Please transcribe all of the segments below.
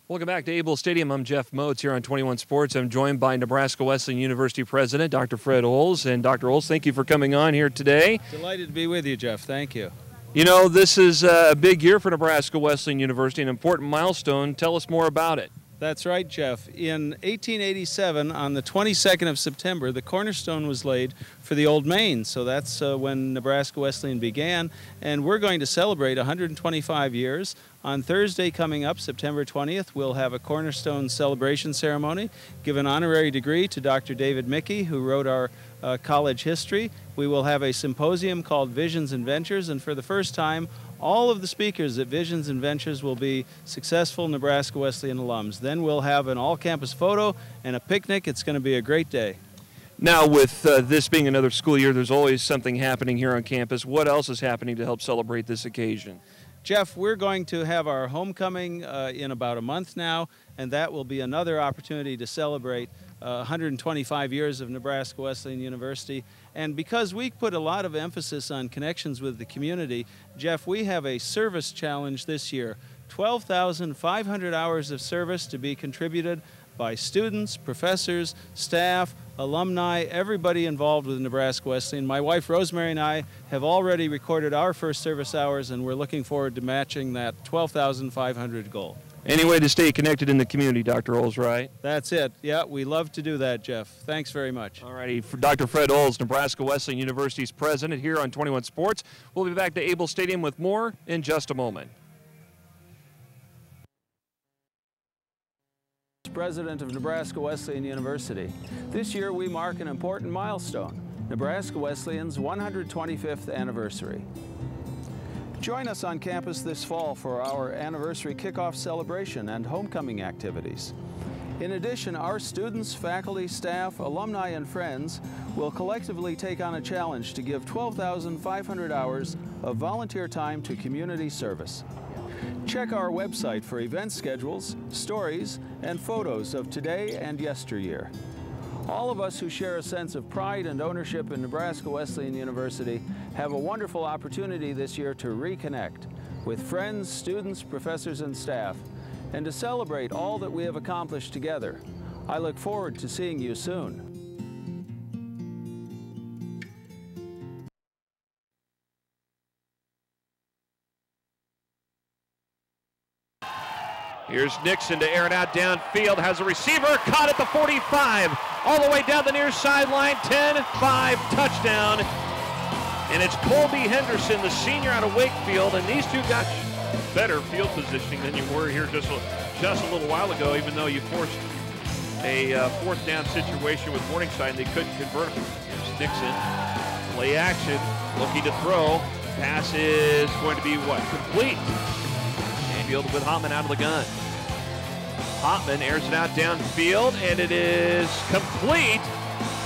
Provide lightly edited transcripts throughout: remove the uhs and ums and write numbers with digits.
Welcome back to Able Stadium. I'm Jeff Moats here on 21 Sports. I'm joined by Nebraska Wesleyan University President, Dr. Fred Oles. And Dr. Oles, thank you for coming on here today. Delighted to be with you, Jeff. Thank you. You know, this is a big year for Nebraska Wesleyan University, an important milestone. Tell us more about it. That's right, Jeff. In 1887, on the 22nd of September, the cornerstone was laid for the Old Main. So that's when Nebraska Wesleyan began. And we're going to celebrate 125 years. On Thursday coming up, September 20th, we'll have a cornerstone celebration ceremony, give an honorary degree to Dr. David Mickey, who wrote our college history. We will have a symposium called Visions and Ventures, and for the first time, all of the speakers at Visions and Ventures will be successful Nebraska Wesleyan alums. Then we'll have an all-campus photo and a picnic. It's going to be a great day. Now, with this being another school year, there's always something happening here on campus. What else is happening to help celebrate this occasion? Jeff, we're going to have our homecoming in about a month now, and that will be another opportunity to celebrate 125 years of Nebraska Wesleyan University. And because we put a lot of emphasis on connections with the community, Jeff, we have a service challenge this year. 12,500 hours of service to be contributed by students, professors, staff, alumni, everybody involved with Nebraska Wesleyan. My wife Rosemary and I have already recorded our first service hours, and we're looking forward to matching that 12,500 goal. Any way to stay connected in the community, Dr. Oles, right? That's it. Yeah, we love to do that, Jeff. Thanks very much. All righty. For Dr. Fred Oles, Nebraska Wesleyan University's president here on 21 Sports. We'll be back to Able Stadium with more in just a moment. President of Nebraska Wesleyan University. This year we mark an important milestone, Nebraska Wesleyan's 125th anniversary. Join us on campus this fall for our anniversary kickoff celebration and homecoming activities. In addition, our students, faculty, staff, alumni, and friends will collectively take on a challenge to give 12,500 hours of volunteer time to community service. Check our website for event schedules, stories, and photos of today and yesteryear. All of us who share a sense of pride and ownership in Nebraska Wesleyan University have a wonderful opportunity this year to reconnect with friends, students, professors, and staff, and to celebrate all that we have accomplished together. I look forward to seeing you soon. Here's Nixon to air it out downfield, has a receiver, caught at the 45, all the way down the near sideline, 10-5 touchdown. And it's Colby Henderson, the senior out of Wakefield, and these two got better field positioning than you were here just a little while ago, even though you forced a fourth down situation with Morningside and they couldn't convert. Here's Nixon, play action, looking to throw. Pass is going to be what? Complete. Field with Hotman out of the gun. Hotman airs it out downfield, and it is complete.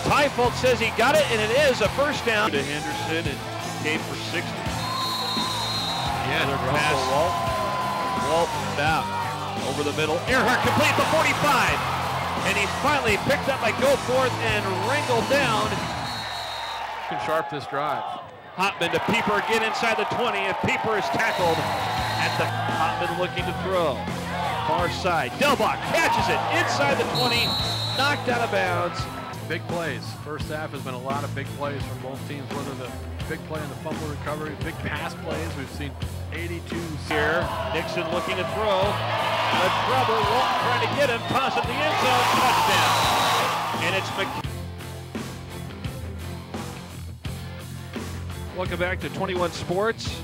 Tyfold says he got it, and it is a first down to Henderson, and came for 60. Yeah, another pass. Walt out over the middle. Earhart complete the 45, and he's finally picked up by Goforth and wrangled down. Sharp this drive. Hotman to Pieper again inside the 20, and Pieper is tackled at the Hotman looking to throw. Far side. Delbach catches it inside the 20, knocked out of bounds. Big plays. First half has been a lot of big plays from both teams, whether the big play in the fumble recovery, big pass plays. We've seen 82 here. Nixon looking to throw. The trouble, Walton trying to get him, toss it in the end zone, touchdown. And it's Welcome back to 21 Sports.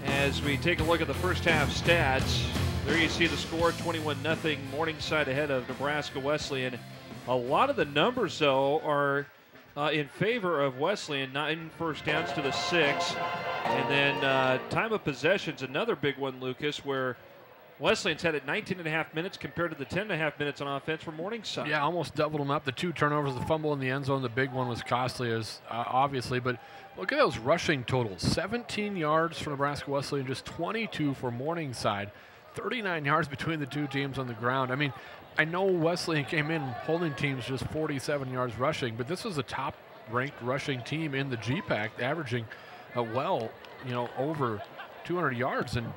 As we take a look at the first half stats, there you see the score, 21-0, Morningside ahead of Nebraska Wesleyan. A lot of the numbers, though, are in favor of Wesleyan, 9 first downs to the 6. And then time of possession's another big one, Lucas, where Wesleyan's had it 19.5 minutes compared to the 10.5 minutes on offense for Morningside. Yeah, almost doubled them up. The 2 turnovers, the fumble in the end zone, the big one was costly, as obviously. But look at those rushing totals. 17 yards for Nebraska Wesleyan, just 22 for Morningside. 39 yards between the two teams on the ground. I mean, I know Wesleyan came in holding teams just 47 yards rushing, but this was a top-ranked rushing team in the GPAC, averaging over 200 yards. And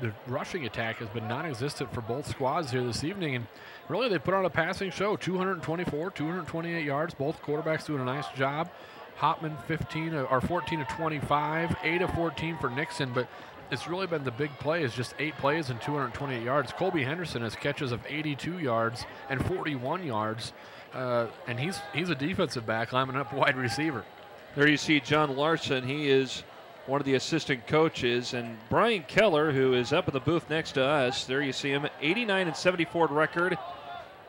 the rushing attack has been non-existent for both squads here this evening, and really they put on a passing show. 224, 228 yards. Both quarterbacks doing a nice job. Hopman 14 of 25, 8 of 14 for Nixon, but it's really been the big play is just 8 plays and 228 yards. Colby Henderson has catches of 82 yards and 41 yards, and he's a defensive back lining up wide receiver. There you see John Larson. He is one of the assistant coaches, and Brian Keller, who is up in the booth next to us. There you see him, 89-74 record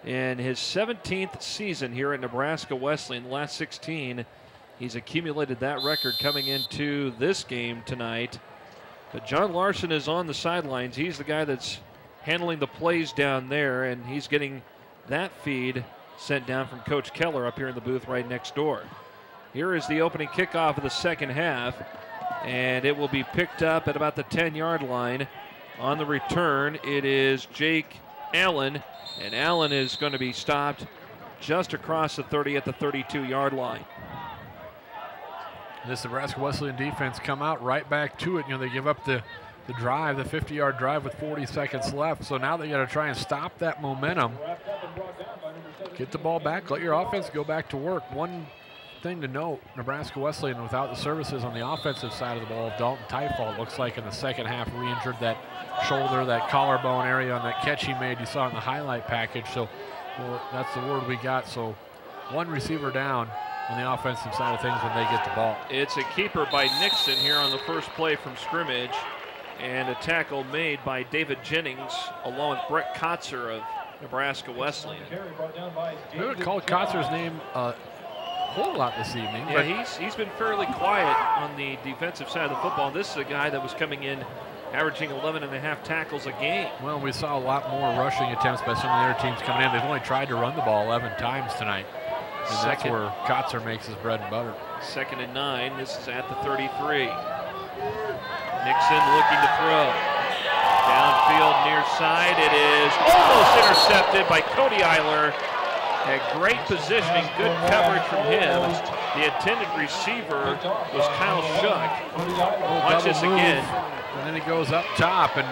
in his 17th season here at Nebraska Wesleyan. The last 16, he's accumulated that record coming into this game tonight. But John Larson is on the sidelines. He's the guy that's handling the plays down there, and he's getting that feed sent down from Coach Keller up here in the booth right next door. Here is the opening kickoff of the second half, and it will be picked up at about the 10-yard line. On the return, it is Jake Allen, and Allen is going to be stopped just across the 30 at the 32-yard line. This Nebraska Wesleyan defense come out right back to it. You know, they give up the drive, the 50-yard drive with 40 seconds left. So now they got to try and stop that momentum. Get the ball back, let your offense go back to work. One thing to note, Nebraska Wesleyan without the services on the offensive side of the ball, Dalton Teifel looks like in the second half re-injured that shoulder, that collarbone area on that catch he made. You saw it in the highlight package. So well, that's the word we got. So one receiver down on the offensive side of things when they get the ball. It's a keeper by Nixon here on the first play from scrimmage, and a tackle made by David Jennings along with Brett Kotzer of Nebraska Wesleyan. We haven't called Kotzer's name a whole lot this evening. Yeah, he's been fairly quiet on the defensive side of the football. This is a guy that was coming in averaging 11.5 tackles a game. Well, we saw a lot more rushing attempts by some of the other teams coming in. They've only tried to run the ball 11 times tonight. And that's where Kotzer makes his bread and butter. 2nd and 9. This is at the 33. Nixon looking to throw. Downfield near side. It is almost intercepted by Cody Eiler. Had great positioning, good coverage from him. The intended receiver was Kyle Shuck. Watch this again. And then he goes up top, and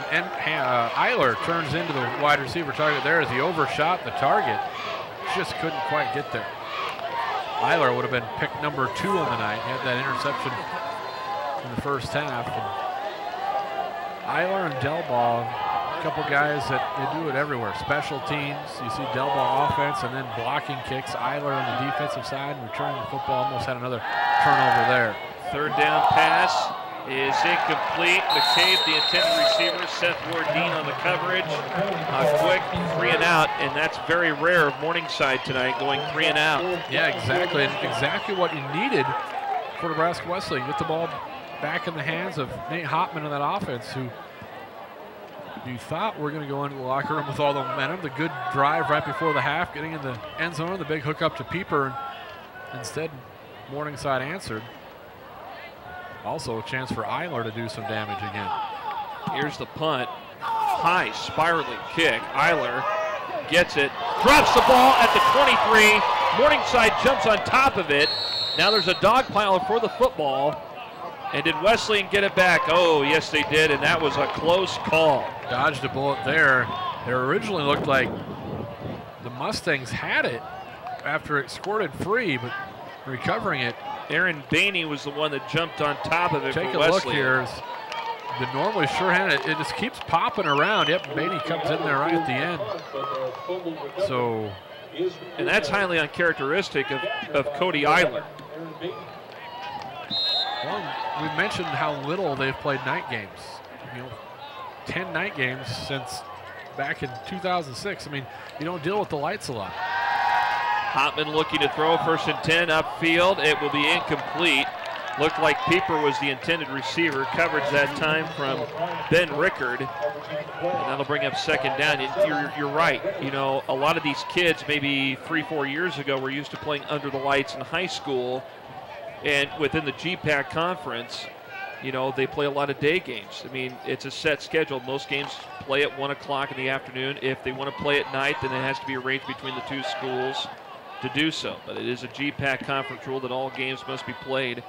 Eiler turns into the wide receiver target there as he overshot the target. Just couldn't quite get there. Eiler would have been pick number 2 on the night. He had that interception in the first half. And Eiler and Delbaugh, a couple guys that they do it everywhere. Special teams, you see Delbaugh offense, and then blocking kicks. Eiler on the defensive side and returning the football. Almost had another turnover there. 3rd down pass is incomplete. McCabe, the intended receiver. Seth Wardeen on the coverage. A quick 3 and out, and that's very rare of Morningside tonight, going 3 and out. Yeah, exactly. And exactly what you needed for Nebraska Wesleyan. Get the ball back in the hands of Nate Hopman on that offense, who you thought were going to go into the locker room with all the momentum. The good drive right before the half, getting in the end zone, the big hook up to Pieper. And instead, Morningside answered. Also a chance for Eiler to do some damage again. Here's the punt. High spiraling kick. Eiler gets it, drops the ball at the 23. Morningside jumps on top of it. Now there's a dog pile for the football. And did Wesleyan get it back? Oh, yes, they did, and that was a close call. Dodged a bullet there. It originally looked like the Mustangs had it after it squirted free, but recovering it. Aaron Bainey was the one that jumped on top of it. Take for a Wesleyan. look here. The normally sure-handed, it just keeps popping around. Yep, Bainey comes in there right at the end. So, and that's highly uncharacteristic of Cody Eiler. Well, we mentioned how little they've played night games. 10 night games since back in 2006. I mean, you don't deal with the lights a lot. Hopman looking to throw, 1st and 10 upfield. It will be incomplete. Looked like Pieper was the intended receiver. Coverage that time from Ben Rickard. And that'll bring up 2nd down. You're right. A lot of these kids maybe 3-4 years ago were used to playing under the lights in high school. And within the GPAC conference, they play a lot of day games. I mean, it's a set schedule. Most games play at 1 o'clock in the afternoon. If they want to play at night, then it has to be arranged between the two schools to do so. But it is a GPAC conference rule that all games must be played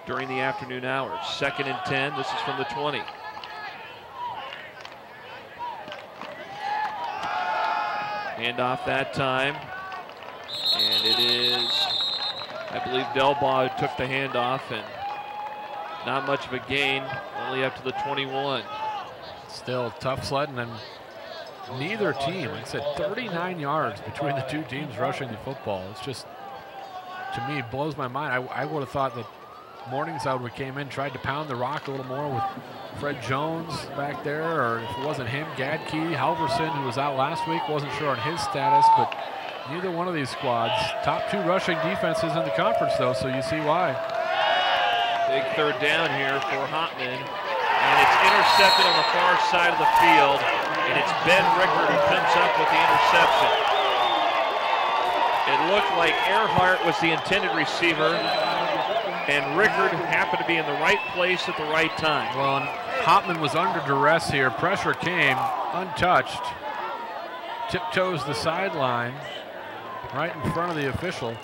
during the afternoon hours. 2nd and 10. This is from the 20. Handoff that time. And it is, I believe, Delbaugh who took the handoff, and not much of a gain, only up to the 21. Still tough sledding, and neither team, like I said, 39 yards between the two teams rushing the football. It's just, to me, it blows my mind. I would have thought that Morningside would have came in, tried to pound the rock a little more with Fred Jones back there, or if it wasn't him, Gadke, Halverson, who was out last week, wasn't sure on his status, but neither one of these squads. Top two rushing defenses in the conference, though, so you see why. Big third down here for Hopman, and it's intercepted on the far side of the field, and it's Ben Rickard who comes up with the interception. It looked like Earhart was the intended receiver, and Rickard happened to be in the right place at the right time. Well, Hopman was under duress here. Pressure came, untouched. Tiptoes the sideline, right in front of the official.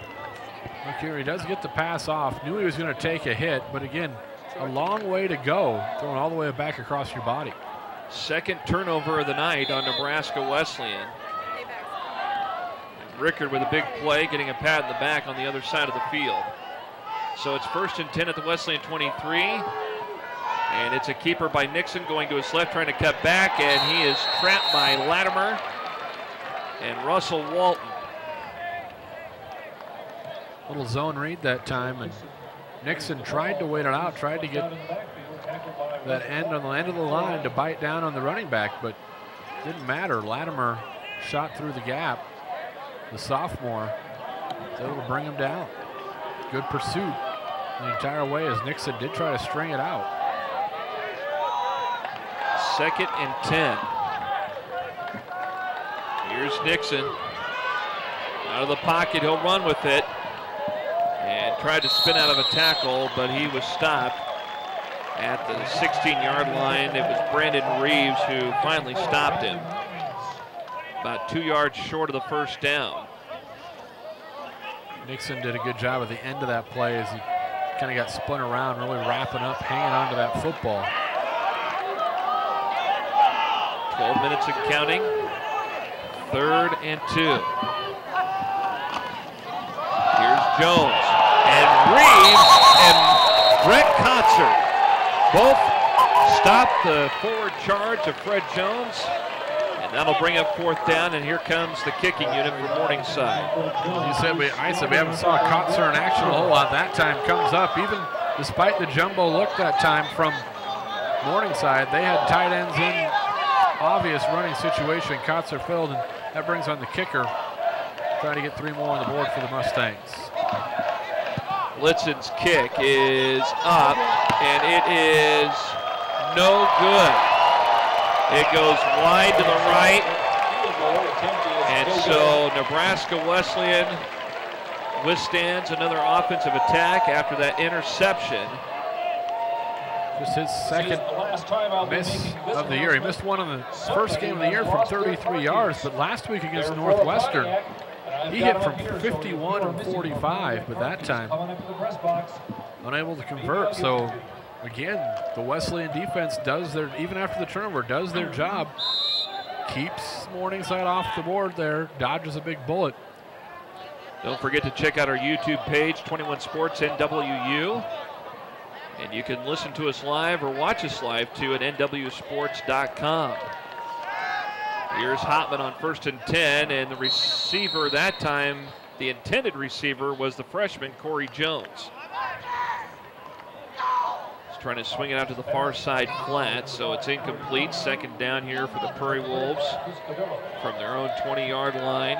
Look here, he does get the pass off. Knew he was going to take a hit, but again, a long way to go, throwing all the way back across your body. Second turnover of the night on Nebraska Wesleyan. Rickard with a big play, getting a pat in the back on the other side of the field. So it's 1st and 10 at the Wesleyan 23. And it's a keeper by Nixon going to his left, trying to cut back, and he is trapped by Latimer and Russell Walton. Little zone read that time, and Nixon tried to wait it out, tried to get that end on the end of the line to bite down on the running back, but didn't matter. Latimer shot through the gap. The sophomore was able to bring him down. Good pursuit the entire way as Nixon did try to string it out. 2nd and 10. Here's Nixon. Out of the pocket, he'll run with it. And tried to spin out of a tackle, but he was stopped at the 16-yard line. It was Brandon Reeves who finally stopped him. About 2 yards short of the first down. Nixon did a good job at the end of that play as he kind of got spun around, really wrapping up, hanging on to that football. 12 minutes and counting. 3rd and 2. Here's Jones and Reeves and Brett Kotzer both stop the forward charge of Fred Jones. That'll bring up 4th down, and here comes the kicking unit for Morningside. You said we haven't saw Kotzer in action a whole lot. That time comes up, even despite the jumbo look that time from Morningside. They had tight ends in obvious running situation. Kotzer filled, and that brings on the kicker, trying to get 3 more on the board for the Mustangs. Litzen's kick is up, and it is no good. It goes wide to the right, and so Nebraska Wesleyan withstands another offensive attack after that interception. Just his second miss of the year. He missed one in the first game of the year from 33 yards, but last week against Northwestern, he hit from 51 and 45, but that time unable to convert. So again, the Wesleyan defense does their, even after the turnover, does their job. Keeps Morningside off the board there, dodges a big bullet. Don't forget to check out our YouTube page, 21 Sports NWU. And you can listen to us live or watch us live too at nwsports.com. Here's Hopman on 1st and 10, and the receiver that time, the intended receiver, was the freshman Corey Jones. Trying to swing it out to the far side flat, so it's incomplete. 2nd down here for the Prairie Wolves from their own 20-yard line.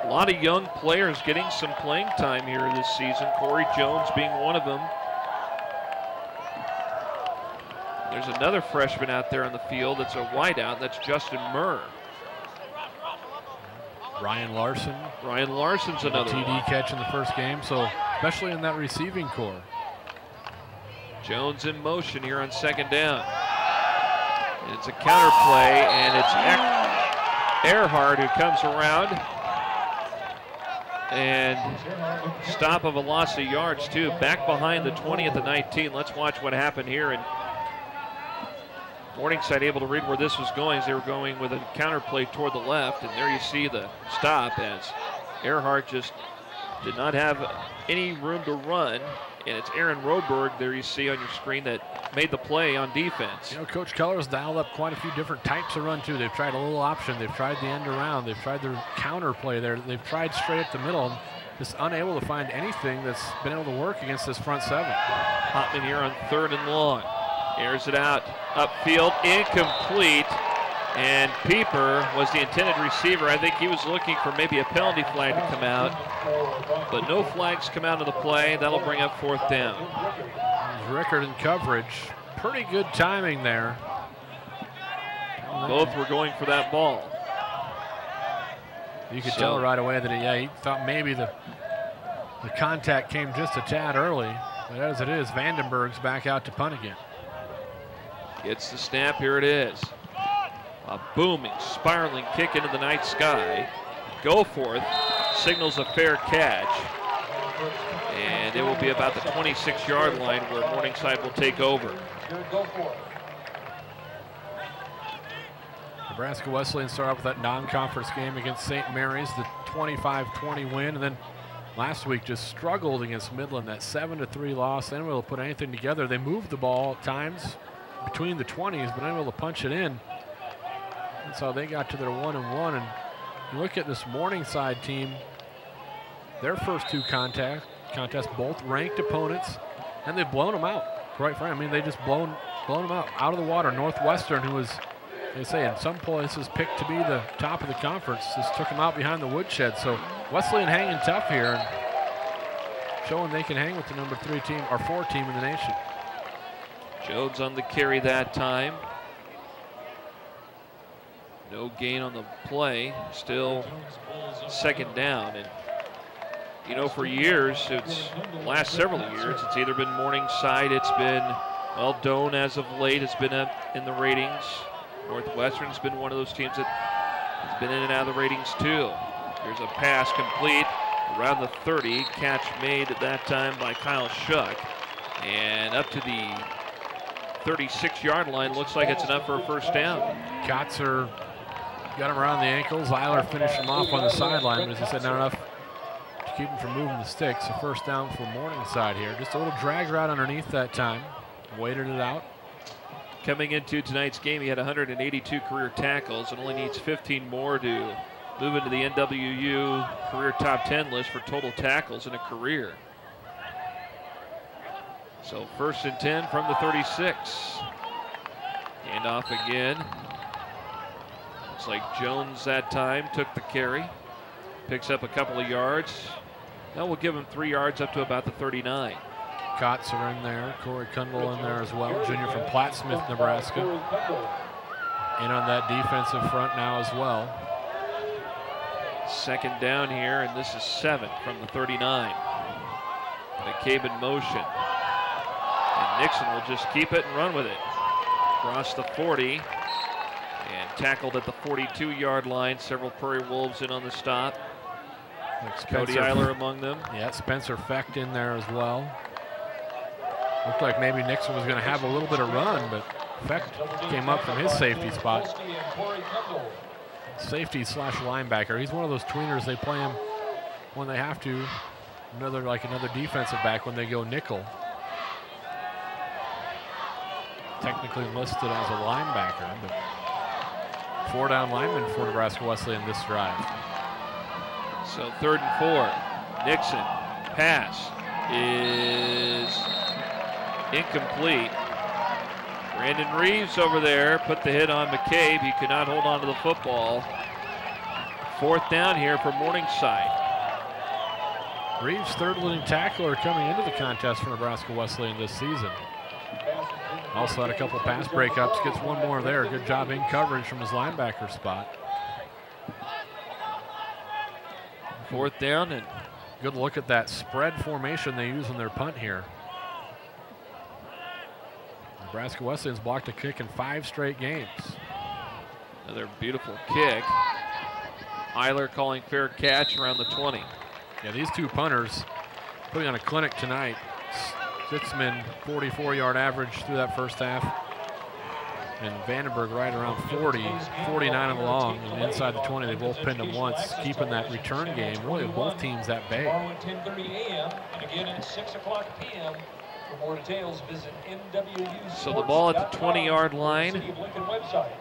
A lot of young players getting some playing time here this season, Corey Jones being one of them. There's another freshman out there on the field that's a wideout, that's Justin Murr. Ryan Larson. Ryan Larson's another TD catch in the first game, so especially in that receiving core. Jones in motion here on 2nd down. And it's a counter play, and it's Earhart who comes around. And stop of a loss of yards too. Back behind the 20 at the 19. Let's watch what happened here. And Morningside able to read where this was going as they were going with a counter play toward the left, and there you see the stop as Earhart just did not have any room to run, and it's Aaron Roberg there you see on your screen that made the play on defense. You know, Coach Keller's dialed up quite a few different types of run too. They've tried a little option, they've tried the end around, they've tried their counter play there, they've tried straight up the middle, and just unable to find anything that's been able to work against this front seven. Hopman here on 3rd and long. Airs it out, upfield, incomplete. And Pieper was the intended receiver. I think he was looking for maybe a penalty flag to come out. But no flags come out of the play. That'll bring up 4th down. Rickard in coverage. Pretty good timing there. Both were going for that ball. You could tell right away that he thought maybe the contact came just a tad early. But as it is, Vandenberg's back out to punt again. Gets the snap, here it is. A booming, spiraling kick into the night sky. Goforth signals a fair catch. And it will be about the 26-yard line where Morningside will take over. Nebraska Wesleyan started off with that non-conference game against St. Mary's, the 25-20 win, and then last week just struggled against Midland, that 7-3 loss. They weren't able to put anything together. They moved the ball at times between the 20s, but unable to punch it in. And so they got to their 1-1. And you look at this Morningside team, their first two contests, both ranked opponents, and they've blown them out. Quite frankly, I mean, they just blown them out of the water. Northwestern, who was, they say, in some places picked to be the top of the conference, just took them out behind the woodshed. So Wesleyan hanging tough here and showing they can hang with the number 3 team or 4 team in the nation. Jones on the carry that time. No gain on the play, still 2nd down. And you know, for years, it's the last several years, it's either been Morningside, it's been, well, Doane as of late has been up in the ratings. Northwestern's been one of those teams that has been in and out of the ratings too. Here's a pass complete around the 30, catch made at that time by Kyle Shuck. And up to the 36-yard line, looks like it's enough for a 1st down. Kotzer got him around the ankles. Eiler finished him off on the sideline, but as I said, not enough to keep him from moving the sticks. A 1st down for Morningside here. Just a little drag route underneath that time. Waited it out. Coming into tonight's game, he had 182 career tackles and only needs 15 more to move into the NWU career top 10 list for total tackles in a career. So 1st and 10 from the 36. Hand off again. Looks like Jones that time took the carry. Picks up a couple of yards. Now we'll give him 3 yards up to about the 39. Kotzer in there, Corey Kundle in there as well, junior from Plattsmouth, Nebraska. In on that defensive front now as well. 2nd down here, and this is 7 from the 39. McCabe in motion. And Nixon will just keep it and run with it. Across the 40. And tackled at the 42-yard line. Several Prairie Wolves in on the stop. Cody Eiler among them. Yeah, Spencer Fecht in there as well. Looked like maybe Nixon was going to have a little bit of run, but Fecht came up from his safety spot. Safety / linebacker. He's one of those tweeners. They play him when they have to. Another defensive back when they go nickel. Technically listed as a linebacker, but 4 down lineman for Nebraska Wesleyan this drive. So 3rd and 4. Nixon. Pass is incomplete. Brandon Reeves over there put the hit on McCabe. He could not hold on to the football. 4th down here for Morningside. Reeves, 3rd leading tackler coming into the contest for Nebraska Wesleyan this season. Also had a couple pass breakups, gets one more there. Good job in coverage from his linebacker spot. 4th down, and good look at that spread formation they use on their punt here. Nebraska Wesleyan's blocked a kick in 5 straight games. Another beautiful kick. Eiler calling fair catch around the 20. Yeah, these two punters putting on a clinic tonight. Sitzman, 44-yard average through that 1st half. and Vandenberg right around 40, 49 of them long, and inside the 20, they both pinned them once, keeping that return game, really both teams at bay. Tomorrow at 10:30 a.m. and again at 6 o'clock p.m. For more details, visit NWU. So the ball at the 20-yard line. City of Lincoln website.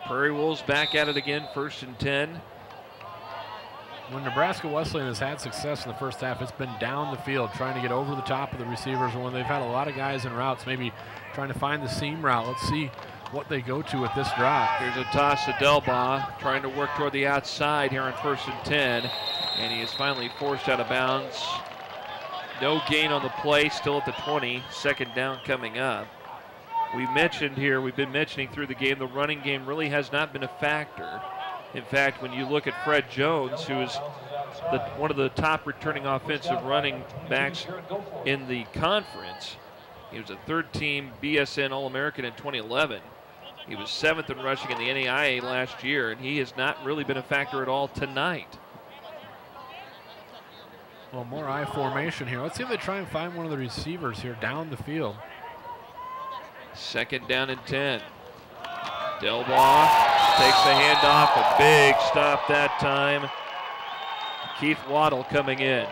Prairie Wolves back at it again, 1st and 10. When Nebraska Wesleyan has had success in the first half, it's been down the field, trying to get over the top of the receivers. And when they've had a lot of guys in routes, maybe trying to find the seam route. Let's see what they go to with this drive. Here's a toss to Delbaugh, trying to work toward the outside here on 1st and 10. And he is finally forced out of bounds. No gain on the play, still at the 20. 2nd down coming up. We've been mentioning through the game, the running game really has not been a factor. In fact, when you look at Fred Jones, who is one of the top returning offensive running backs in the conference, he was a 3rd-team BSN All-American in 2011. He was 7th in rushing in the NAIA last year, and he has not really been a factor at all tonight. Well, more I formation here. Let's see if they try and find one of the receivers here down the field. 2nd down and 10. Delbaugh takes the handoff, a big stop that time. Keith Waddle coming in.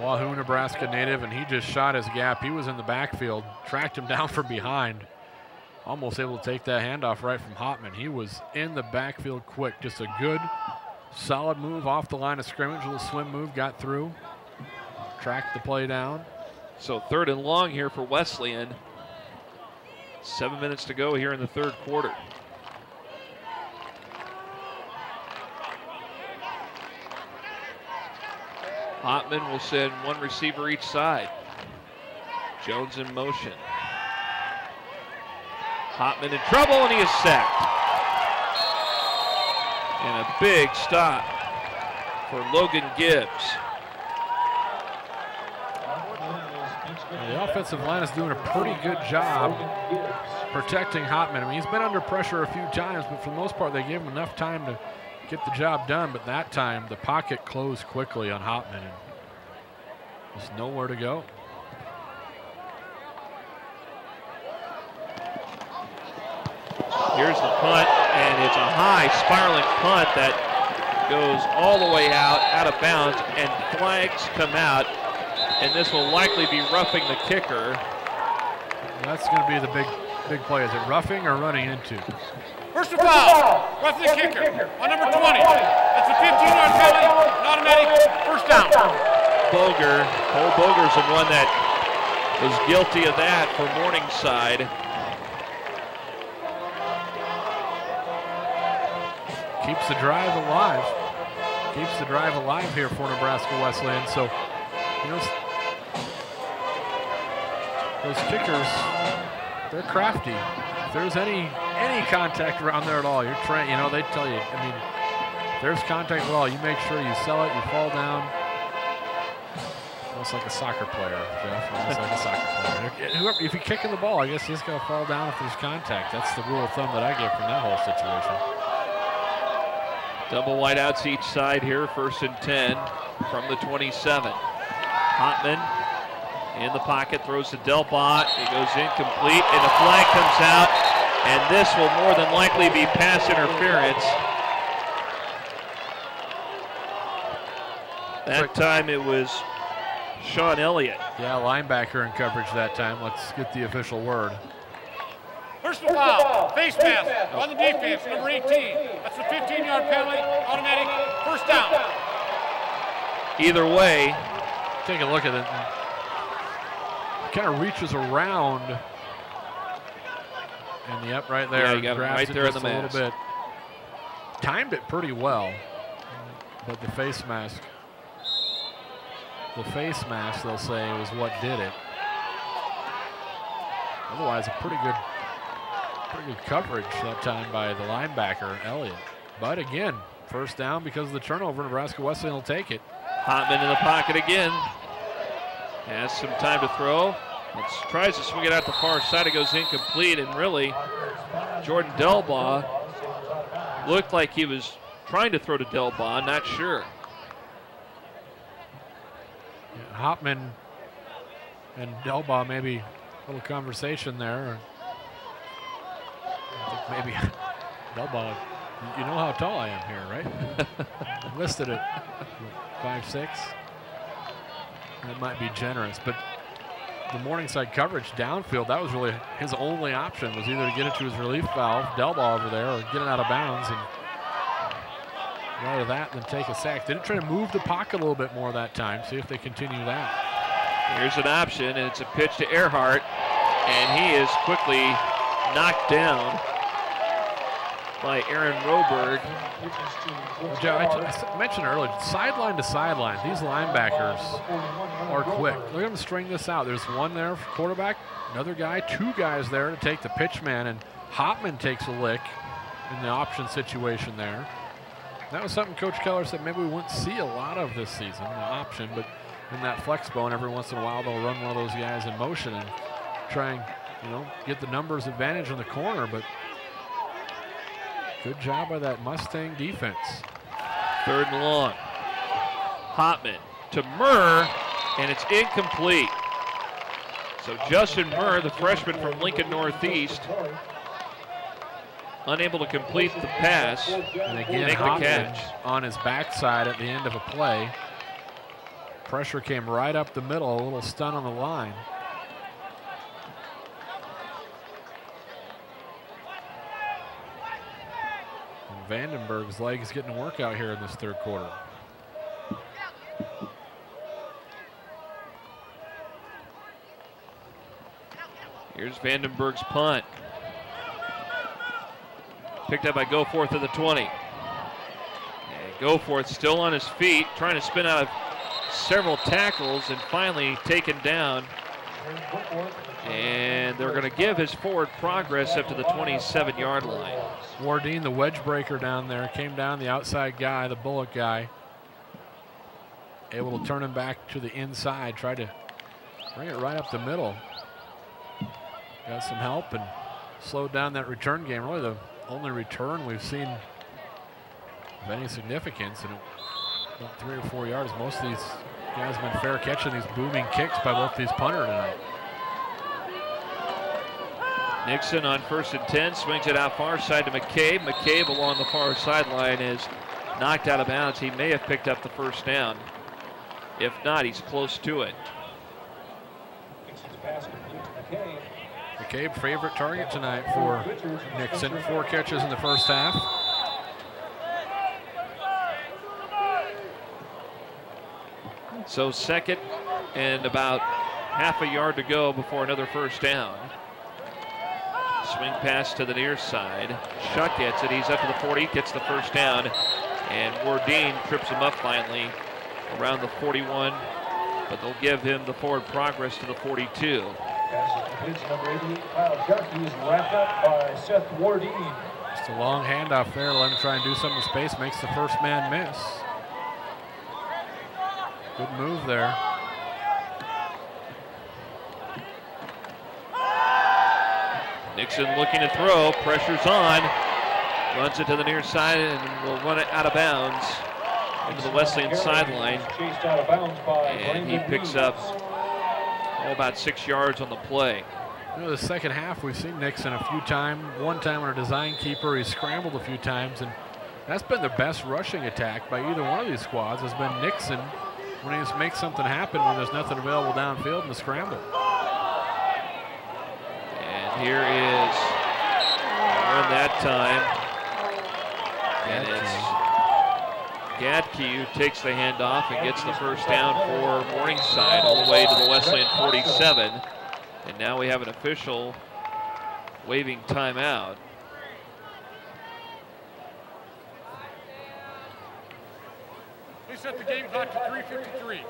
Wahoo, Nebraska native, and he just shot his gap. He was in the backfield, tracked him down from behind. Almost able to take that handoff right from Hopman. He was in the backfield quick. Just a good, solid move off the line of scrimmage. A little swim move, got through. Tracked the play down. So 3rd and long here for Wesleyan. 7 minutes to go here in the 3rd quarter. Hopman will send one receiver each side. Jones in motion. Hopman in trouble, and he is sacked. And a big stop for Logan Gibbs. The offensive line is doing a pretty good job protecting Hopman. I mean, he's been under pressure a few times, but for the most part, they gave him enough time to get the job done. But that time, the pocket closed quickly on Hopman, and there's nowhere to go. Here's the punt, and it's a high spiraling punt that goes all the way out of bounds, and flags come out. And this will likely be roughing the kicker. That's going to be the big play. Is it roughing or running into? First and foul, roughing the kicker on number 20. That's a 15-yard penalty, an automatic first down. Cole Boger's the one that was guilty of that for Morningside. Keeps the drive alive. Keeps the drive alive here for Nebraska Wesleyan. So, you know, those kickers, they're crafty. If there's any contact around there at all, you're trying, you know, they tell you, I mean, if there's contact at all, you make sure you sell it, you fall down. Almost like a soccer player, Jeff, almost like a soccer player. Whoever, if you're kicking the ball, I guess he's going to fall down if there's contact. That's the rule of thumb that I get from that whole situation. Double wideouts each side here, 1st and 10 from the 27. Hopman in the pocket, throws to Delbaugh. It goes incomplete, and the flag comes out, and this will more than likely be pass interference. That time it was Sean Elliott. Yeah, linebacker in coverage that time. Let's get the official word. Personal foul, face mask on the defense, number 18. That's a 15-yard penalty, automatic first down. Either way, take a look at it. Kind of reaches around, and yep, right there. Yeah, you got grabs right it there in just the a mask. little bit. Timed it pretty well, but the face mask. The face mask, they'll say, was what did it. Otherwise, a pretty good coverage that time by the linebacker, Elliott. But again, first down because of the turnover. Nebraska Wesleyan will take it. Hopman in the pocket again. Has some time to throw. Tries to swing it out the far side. It goes incomplete, and really, Jordan Delbaugh looked like he was trying to throw to Delbaugh, not sure. Yeah, Hopman and Delbaugh, maybe a little conversation there. maybe Delbaugh, you know how tall I am here, right? I'm listed at 5'6". That might be generous, but the Morningside coverage downfield, that was really his only option, was either to get it to his relief valve, Delbaugh over there, or get it out of bounds, and rather that than take a sack. They did try to move the pocket a little bit more that time, see if they continue that. Here's an option, and it's a pitch to Earhart, and he is quickly knocked down by Aaron Roberg. I mentioned earlier, sideline to sideline, these linebackers are quick. Look at them string this out. There's one there for quarterback, another guy, two guys there to take the pitch man, and Hopman takes a lick in the option situation there. That was something Coach Keller said maybe we wouldn't see a lot of this season, the option, but in that flex bone, every once in a while they'll run one of those guys in motion and try and, get the numbers advantage on the corner, but good job by that Mustang defense. 3rd and long. Hopman to Murr, and it's incomplete. So Justin Murr, the freshman from Lincoln Northeast, unable to complete the pass and again, make the catch. On his backside at the end of a play. Pressure came right up the middle, a little stun on the line. Vandenberg's leg is getting a workout here in this 3rd quarter. Here's Vandenberg's punt. Picked up by Goforth at the 20. And Goforth still on his feet, trying to spin out of several tackles and finally taken down. And they're going to give his forward progress up to the 27-yard line. Wardine, the wedge breaker down there, came down the outside guy, the bullet guy. Able to turn him back to the inside, tried to bring it right up the middle. Got some help and slowed down that return game. Really the only return we've seen of any significance in about 3 or 4 yards. Most of these guys have been fair catching these booming kicks by both these punters tonight. Nixon on 1st and 10, swings it out far side to McCabe. McCabe along the far sideline is knocked out of bounds. He may have picked up the 1st down. If not, he's close to it. McCabe, favorite target tonight for Nixon. 4 catches in the 1st half. So 2nd and about half a yard to go before another 1st down. Swing pass to the near side. Shuck gets it. He's up to the 40, gets the 1st down. And Wardine trips him up finally around the 41. But they'll give him the forward progress to the 42. Number 88, Kyle Sharkey is wrapped up by Seth Wardine. Just a long handoff there. Let him try and do something in space. Makes the 1st man miss. Good move there. Nixon looking to throw, pressure's on, runs it to the near side and will run it out of bounds into the Wesleyan sideline. And he picks up about 6 yards on the play. The 2nd half we've seen Nixon a few times. One time on a design keeper, he scrambled a few times, and that's been the best rushing attack by either one of these squads has been Nixon when he just makes something happen when there's nothing available downfield in the scramble. Here is run that time, and it's Gadke who takes the handoff and gets the 1st down for Morningside all the way to the Wesleyan 47. And now we have an official waving timeout. They set the game clock to 3:53.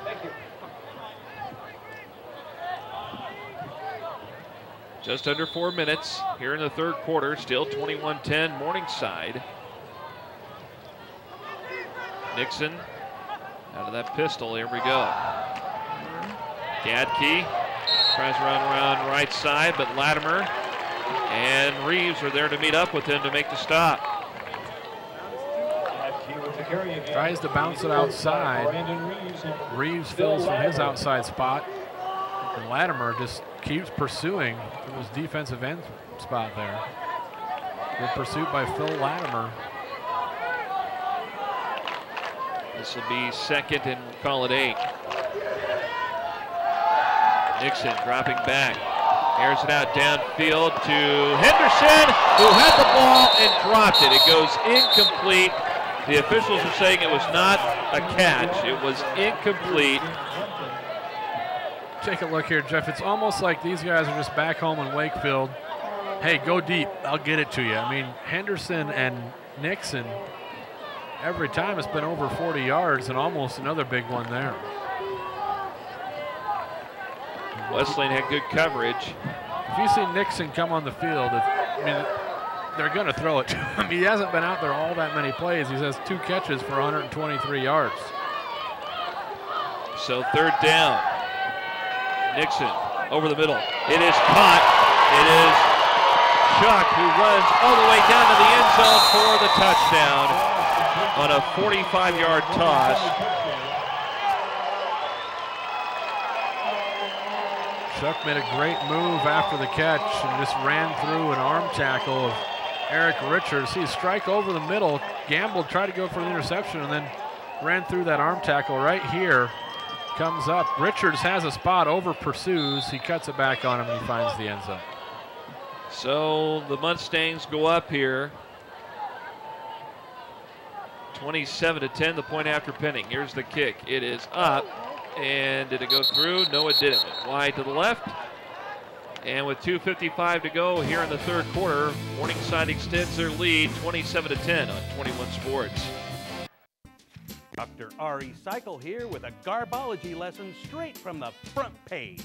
Thank you. Just under 4 minutes here in the 3rd quarter, still 21-10 Morningside. Nixon out of that pistol, here we go. Gadke tries to run around right side, but Latimer and Reeves are there to meet up with him to make the stop. Tries to bounce it outside. Reeves fills from his outside spot. And Latimer just keeps pursuing in his defensive end spot there. Good pursuit by Phil Latimer. This will be second and call it 8. Nixon dropping back. Airs it out downfield to Henderson, who had the ball and dropped it. It goes incomplete. The officials are saying it was not a catch. It was incomplete. Take a look here, Jeff. It's almost like these guys are just back home in Wakefield. Hey, go deep. I'll get it to you. I mean, Henderson and Nixon, every time it's been over 40 yards and almost another big one there. Wesleyan had good coverage. If you see Nixon come on the field, they're going to throw it to him. He hasn't been out there all that many plays. He has 2 catches for 123 yards. So third down. Nixon over the middle. It is caught. It is Chuck who runs all the way down to the end zone for the touchdown on a 45-yard toss. Chuck made a great move after the catch and just ran through an arm tackle of Eric Richards. He strike over the middle, gambled, tried to go for the interception, and then ran through that arm tackle right here. Comes up. Richards has a spot, over pursues. He cuts it back on him and he finds the end zone. So the Mustangs go up here. 27-10, the point after pinning. Here's the kick. It is up. And did it go through? No, it didn't. Wide to the left. And with 2:55 to go here in the third quarter, Morningside extends their lead 27-10 on 21 Sports. Dr. R.E. Cycle here with a garbology lesson straight from the front page.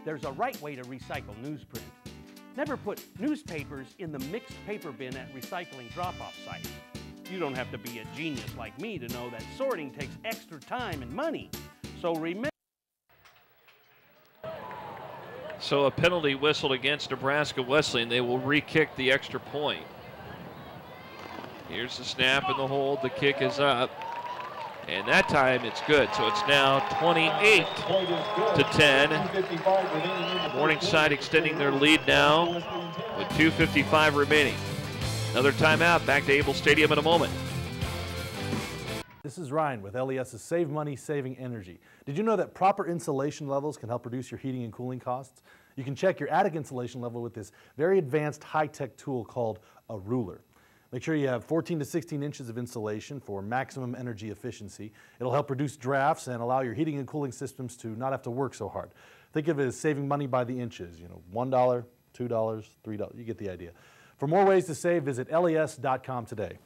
There's a right way to recycle newsprint. Never put newspapers in the mixed paper bin at recycling drop-off sites. You don't have to be a genius like me to know that sorting takes extra time and money. So remember. So a penalty whistled against Nebraska Wesleyan. They will re-kick the extra point. Here's the snap and the hold. The kick is up. And that time it's good. So it's now 28-10. Morningside extending their lead now with 2:55 remaining. Another timeout. Back to Able Stadium in a moment. This is Ryan with LES's Save Money, Saving Energy. Did you know that proper insulation levels can help reduce your heating and cooling costs? You can check your attic insulation level with this very advanced high-tech tool called a ruler. Make sure you have 14 to 16 inches of insulation for maximum energy efficiency. It'll help reduce drafts and allow your heating and cooling systems to not have to work so hard. Think of it as saving money by the inches, $1, $2, $3, you get the idea. For more ways to save, visit les.com today.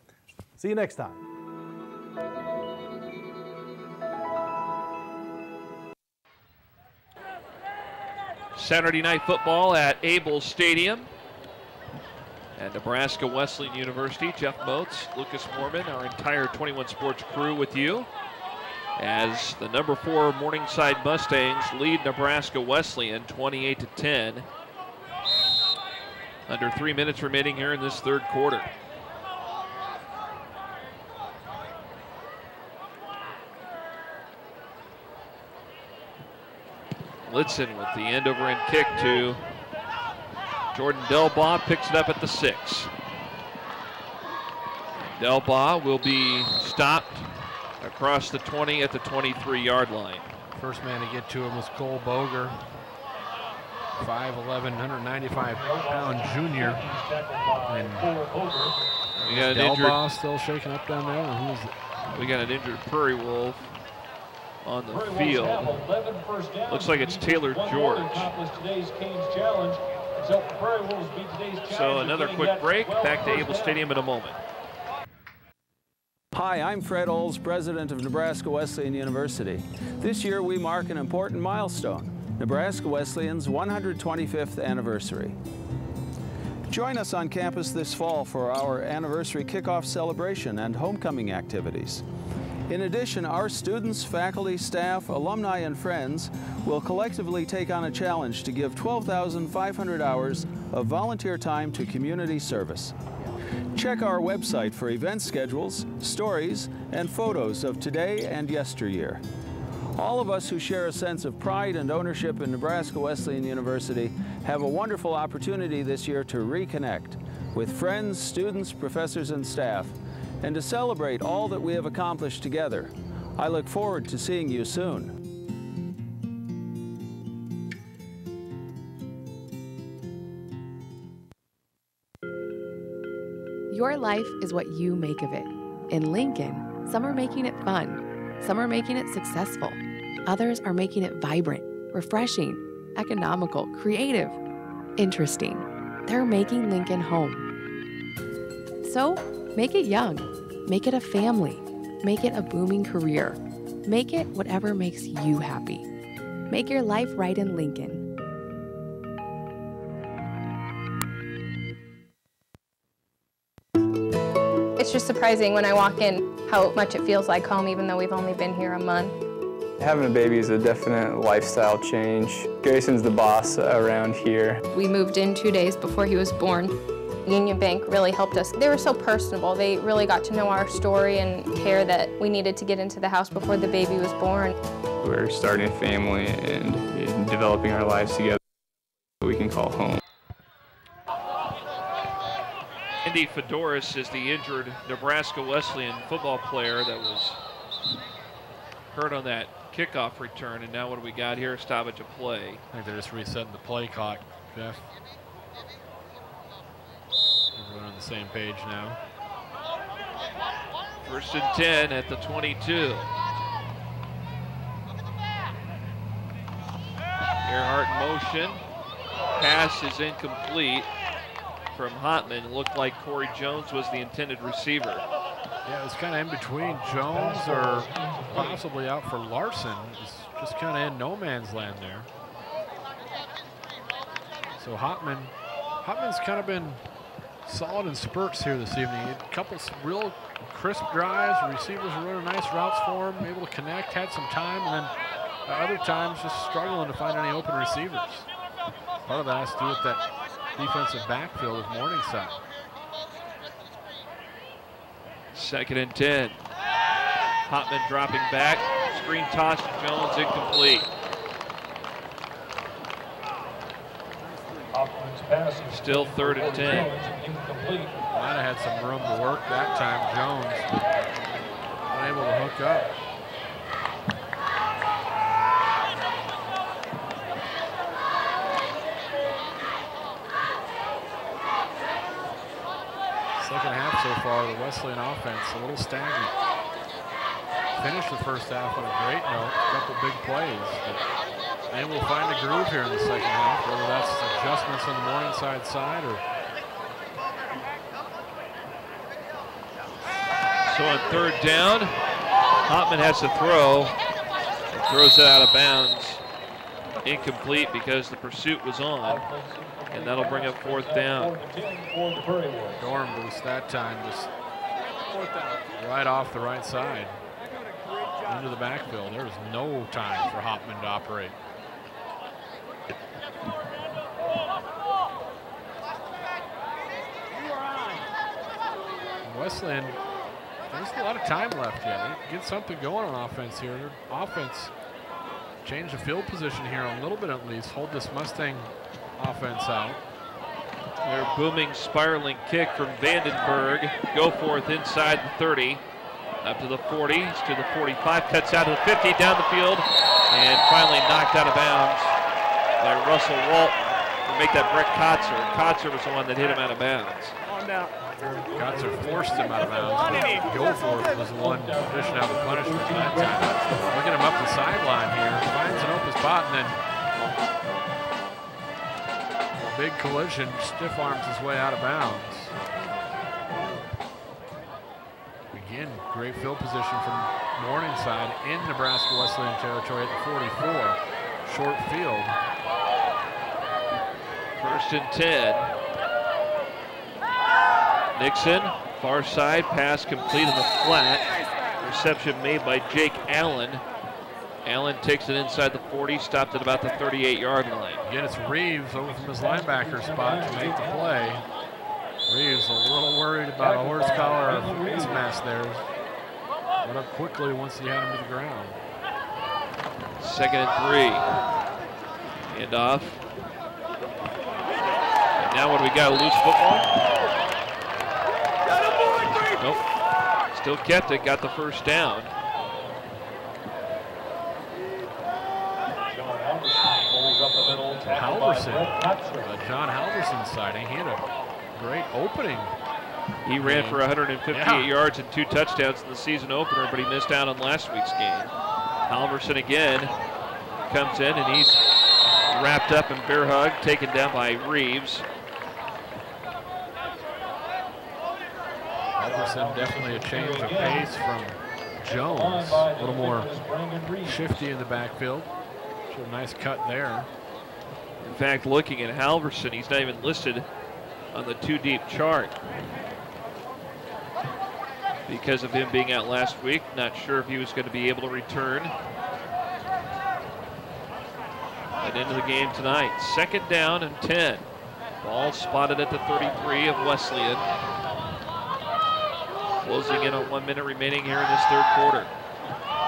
See you next time. Saturday night football at Able Stadium. At Nebraska Wesleyan University, Jeff Moats, Lucas Mormon, our entire 21 Sports crew with you as the number 4 Morningside Mustangs lead Nebraska Wesleyan 28-10. Under 3 minutes remaining here in this third quarter. Litzen with the end over end kick to Jordan Delbaugh, picks it up at the 6. Delbaugh will be stopped across the 20 at the 23-yard line. First man to get to him was Cole Boger, 5'11", 195-pound junior. And we got an Delbaugh injured, still shaking up down there. we got an injured Prairie Wolf on the field. Looks like it's Taylor George. So another quick break. Back to Able Stadium in a moment. Hi, I'm Fred Olds, president of Nebraska Wesleyan University. This year we mark an important milestone, Nebraska Wesleyan's 125th anniversary. Join us on campus this fall for our anniversary kickoff celebration and homecoming activities. In addition, our students, faculty, staff, alumni, and friends will collectively take on a challenge to give 12,500 hours of volunteer time to community service. Check our website for event schedules, stories, and photos of today and yesteryear. All of us who share a sense of pride and ownership in Nebraska Wesleyan University have a wonderful opportunity this year to reconnect with friends, students, professors, and staff, and to celebrate all that we have accomplished together. I look forward to seeing you soon. Your life is what you make of it. In Lincoln, some are making it fun, some are making it successful, others are making it vibrant, refreshing, economical, creative, interesting. They're making Lincoln home. So, make it young, make it a family, make it a booming career, make it whatever makes you happy. Make your life right in Lincoln. It's just surprising when I walk in how much it feels like home, even though we've only been here a month. Having a baby is a definite lifestyle change. Grayson's the boss around here. We moved in 2 days before he was born. Union Bank really helped us. They were so personable. They really got to know our story and care that we needed to get into the house before the baby was born. We're starting a family and developing our lives together that we can call home. Andy Fedoris is the injured Nebraska Wesleyan football player that was hurt on that kickoff return. And now what do we got here? Stoppage of play. I think they're just resetting the play clock, Jeff. Everyone on the same page now. 1st and 10 at the 22. Earhart in motion. Pass is incomplete from Hotman. It looked like Corey Jones was the intended receiver. Yeah, it was kind of in between Jones or possibly out for Larson. It was just kind of in no man's land there. So Hotman's kind of been solid in spurts here this evening. A couple real crisp drives. Receivers were running nice routes for him, able to connect, had some time, and then other times just struggling to find any open receivers. Part of that has to do with that defensive backfield with Morningside. 2nd and 10. Hotman dropping back. Screen toss to Jones, incomplete. Still 3rd and 10. Might have had some room to work that time, Jones. Unable to hook up. Second half so far, the Wesleyan offense a little stagnant. Finished the first half on a great note, a couple big plays. But able to find a groove here in the second half, whether that's adjustments on the Morningside side or. So on 3rd down, Hotman has to throw. He throws it out of bounds. Incomplete because the pursuit was on. And that'll bring up 4th down. Dorn boost that time, just right off the right side. Into the backfield. There was no time for Hotman to operate. Wesleyan, there's a lot of time left yet. They get something going on offense here. Their offense change the field position here a little bit at least. Hold this Mustang offense out. Their booming spiraling kick from Vandenberg. Go forth inside the 30. Up to the 40, to the 45, cuts out to the 50, down the field, and finally knocked out of bounds by Russell Walton to make that Brett Kotzer. Kotzer was the one that hit him out of bounds. Kotzer forced him out of bounds. Goforth was the one dishing out the punishment that time. Look at him up the sideline here. Finds an open spot and then big collision, stiff arms his way out of bounds. Again, great field position from Morningside in Nebraska Wesleyan territory at the 44. Short field. 1st and 10. Nixon, far side, pass complete in the flat. Reception made by Jake Allen. Allen takes it inside the 40, stopped at about the 38-yard line. Again, it's Reeves over from his linebacker spot to make the play. Reeves a little worried about a horse collar or face mask there. Went up quickly once he had him to the ground. 2nd and 3. Hand off. And now what do we got? A loose football? Nope. Still kept it, got the first down. John Halverson sighting. He had a great opening. He ran for 158 yards and 2 touchdowns in the season opener, but he missed out on last week's game. Halverson again comes in, and he's wrapped up in bear hug, taken down by Reeves. Halverson definitely a change of pace from Jones. A little more shifty in the backfield. Showed a nice cut there. In fact, looking at Halverson, he's not even listed on the 2-deep chart because of him being out last week. Not sure if he was going to be able to return. And into the game tonight. 2nd down and 10. Ball spotted at the 33 of Wesleyan. Closing in on 1 minute remaining here in this 3rd quarter.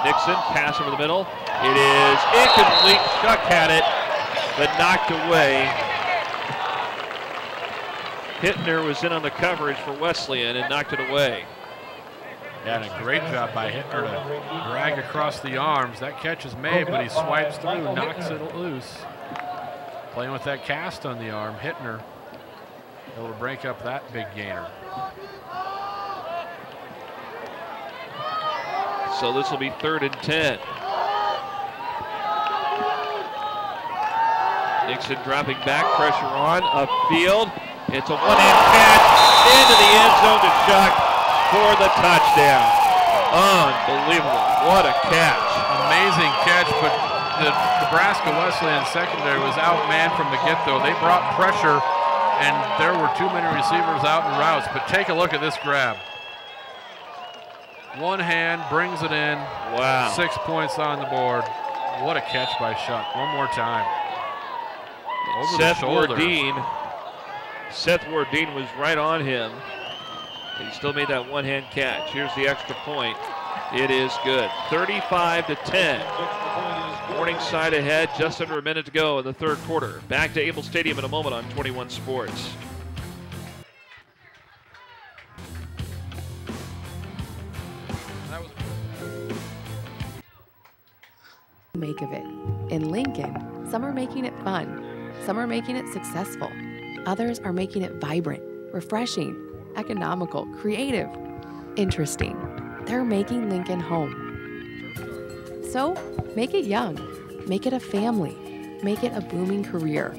Nixon, pass over the middle. It is incomplete. Shuck had it, but knocked away. Hittner was in on the coverage for Wesleyan and knocked it away. Yeah, and a great job by Hittner to drag across the arms. That catch is made, but he swipes through, knocks it loose. Playing with that cast on the arm, Hittner able to break up that big gainer. So this will be 3rd and 10. Nixon dropping back, pressure on, upfield. It's a one-hand catch into the end zone to Shuck for the touchdown. Unbelievable, what a catch. Amazing catch, but the Nebraska Wesleyan secondary was outmanned from the get-go. They brought pressure, and there were too many receivers out in routes, but take a look at this grab. One hand brings it in. Wow. 6 points on the board. What a catch by Shuck. One more time. Over the shoulder. Seth Wardeen was right on him. He still made that one-hand catch. Here's the extra point. It is good. 35-10. Morningside ahead, just under a minute to go in the 3rd quarter. Back to Able Stadium in a moment on 21 Sports. Make of it. In Lincoln, some are making it fun, some are making it successful, others are making it vibrant, refreshing, economical, creative, interesting. They're making Lincoln home. So make it young, make it a family, make it a booming career,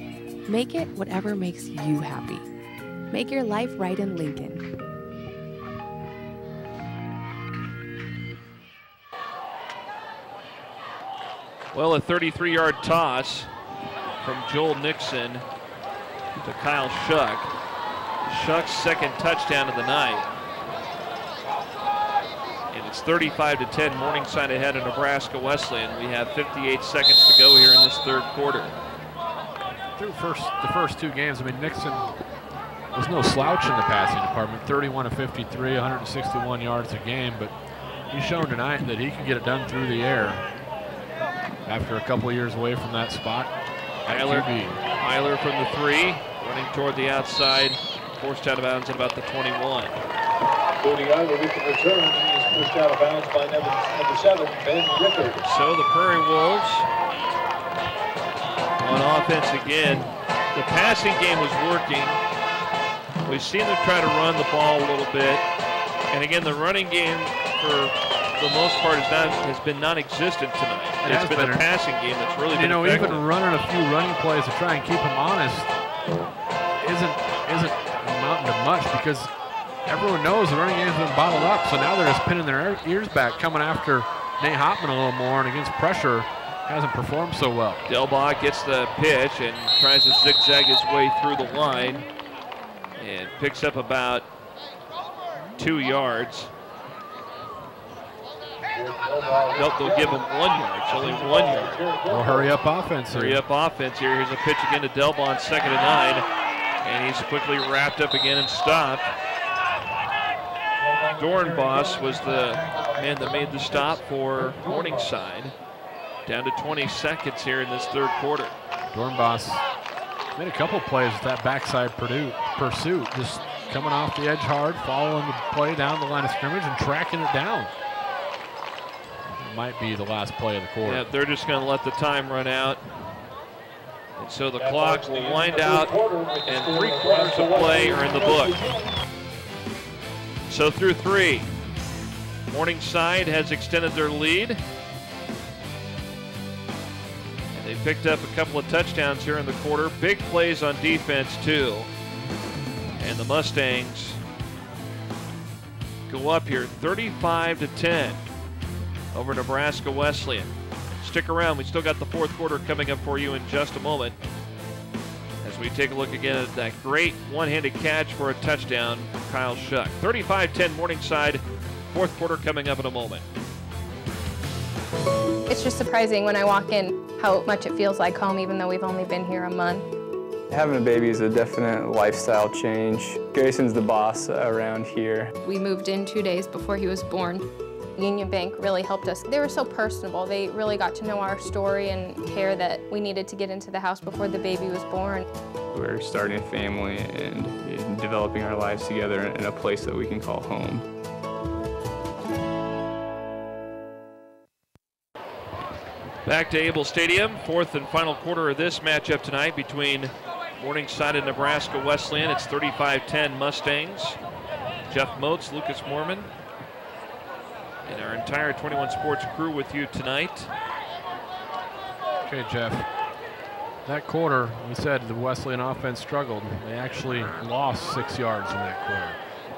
make it whatever makes you happy. Make your life right in Lincoln. Well, a 33-yard toss from Joel Nixon to Kyle Shuck. Shuck's 2nd touchdown of the night. And it's 35-10, Morningside ahead of Nebraska Wesleyan. We have 58 seconds to go here in this 3rd quarter. Through the first 2 games, I mean, Nixon was no slouch in the passing department. 31 of 53, 161 yards a game, but he's shown tonight that he can get it done through the air. After a couple of years away from that spot. Eiler from the 3, running toward the outside, forced out of bounds at about the 21. Cody Eiler with the return. He is pushed out of bounds by number 7, Ben Rickard. So the Prairie Wolves on offense again. The passing game was working. We've seen them try to run the ball a little bit. And again, the running game for the most part has been non-existent tonight. It's been the passing game that's really been effective. Even running a few running plays to try and keep him honest isn't amounting to much because everyone knows the running game's been bottled up. So now they're just pinning their ears back, coming after Nate Hopman a little more, and against pressure hasn't performed so well. Delbach gets the pitch and tries to zigzag his way through the line and picks up about 2 yards. Nope, they'll give him 1 yard. It's only 1 yard. Well, hurry up offense here. Hurry up offense here. Here's a pitch again to Delbon, 2nd and 9. And he's quickly wrapped up again and stopped. Dornbos was the man that made the stop for Morningside. Down to 20 seconds here in this third quarter. Dornbos made a couple plays with that backside pursuit, just coming off the edge hard, following the play down the line of scrimmage and tracking it down. It might be the last play of the quarter. Yeah, they're just going to let the time run out. And so the clock will wind out, and 3 quarters of play are in the book. So through 3, Morningside has extended their lead. And they picked up a couple of touchdowns here in the quarter. Big plays on defense, too. And the Mustangs go up here 35-10 over Nebraska Wesleyan. Stick around. We still got the fourth quarter coming up for you in just a moment as we take a look again at that great one-handed catch for a touchdown from Kyle Shuck. 35-10 Morningside. Fourth quarter coming up in a moment. It's just surprising when I walk in how much it feels like home, even though we've only been here a month. Having a baby is a definite lifestyle change. Grayson's the boss around here. We moved in 2 days before he was born. Union Bank really helped us. They were so personable. They really got to know our story and care that we needed to get into the house before the baby was born. We're starting a family and developing our lives together in a place that we can call home. Back to Able Stadium, fourth and final quarter of this matchup tonight between Morningside and Nebraska Wesleyan. It's 35-10 Mustangs. Jeff Moats, Lucas Mormon, and our entire 21 Sports crew with you tonight. Okay, Jeff. That quarter, we said the Wesleyan offense struggled. They actually lost 6 yards in that quarter.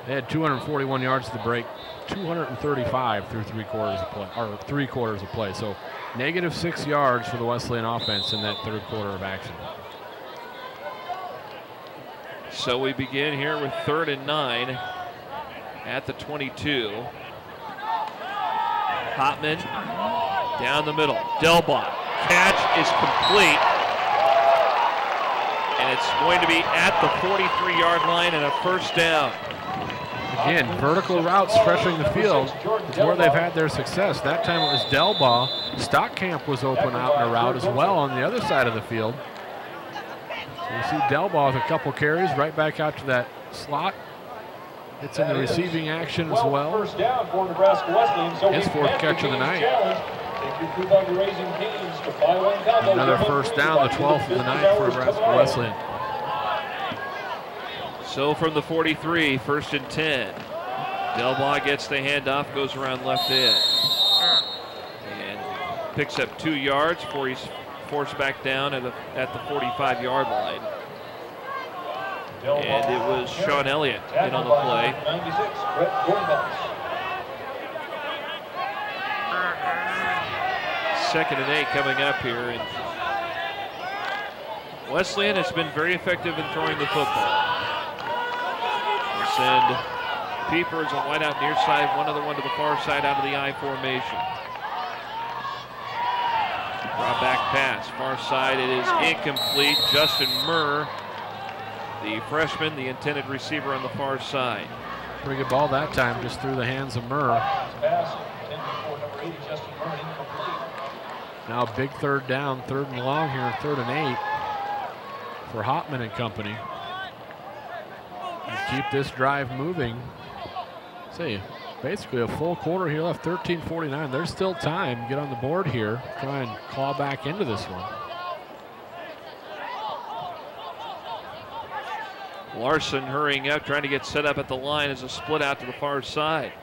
They had 241 yards to break, 235 through 3 quarters of play, or 3 quarters of play. So -6 yards for the Wesleyan offense in that third quarter of action. So we begin here with 3rd and 9 at the 22. Hotman down the middle. Delbach. Catch is complete. And it's going to be at the 43-yard line and a first down. Again, vertical routes stretching the field is where they've had their success. That time it was Delbaugh. Stockcamp was open out in a route as well on the other side of the field. So you see Delbaugh with a couple carries right back out to that slot. It's in the receiving action as well. His 4th catch of the night. Another first down, the 12th of the night for Nebraska Wesleyan. So from the 43, 1st and 10. Delbaugh gets the handoff, goes around left edge. And picks up 2 yards before he's forced back down at the 45-yard line. And it was Sean Elliott in on the play. Second and 8 coming up here. And Wesleyan has been very effective in throwing the football. They send Peepers a wide out near side, one other one to the far side out of the I formation. Draw back pass, far side, it is incomplete. Justin Murr, the freshman, the intended receiver on the far side. Pretty good ball that time, just through the hands of Murr. Now a big 3rd down, 3rd and long here, 3rd and 8 for Hotman and company. And keep this drive moving. See, basically a full quarter here left, 13:49. There's still time to get on the board here, try and claw back into this one. Larson hurrying up, trying to get set up at the line as a split out to the far side.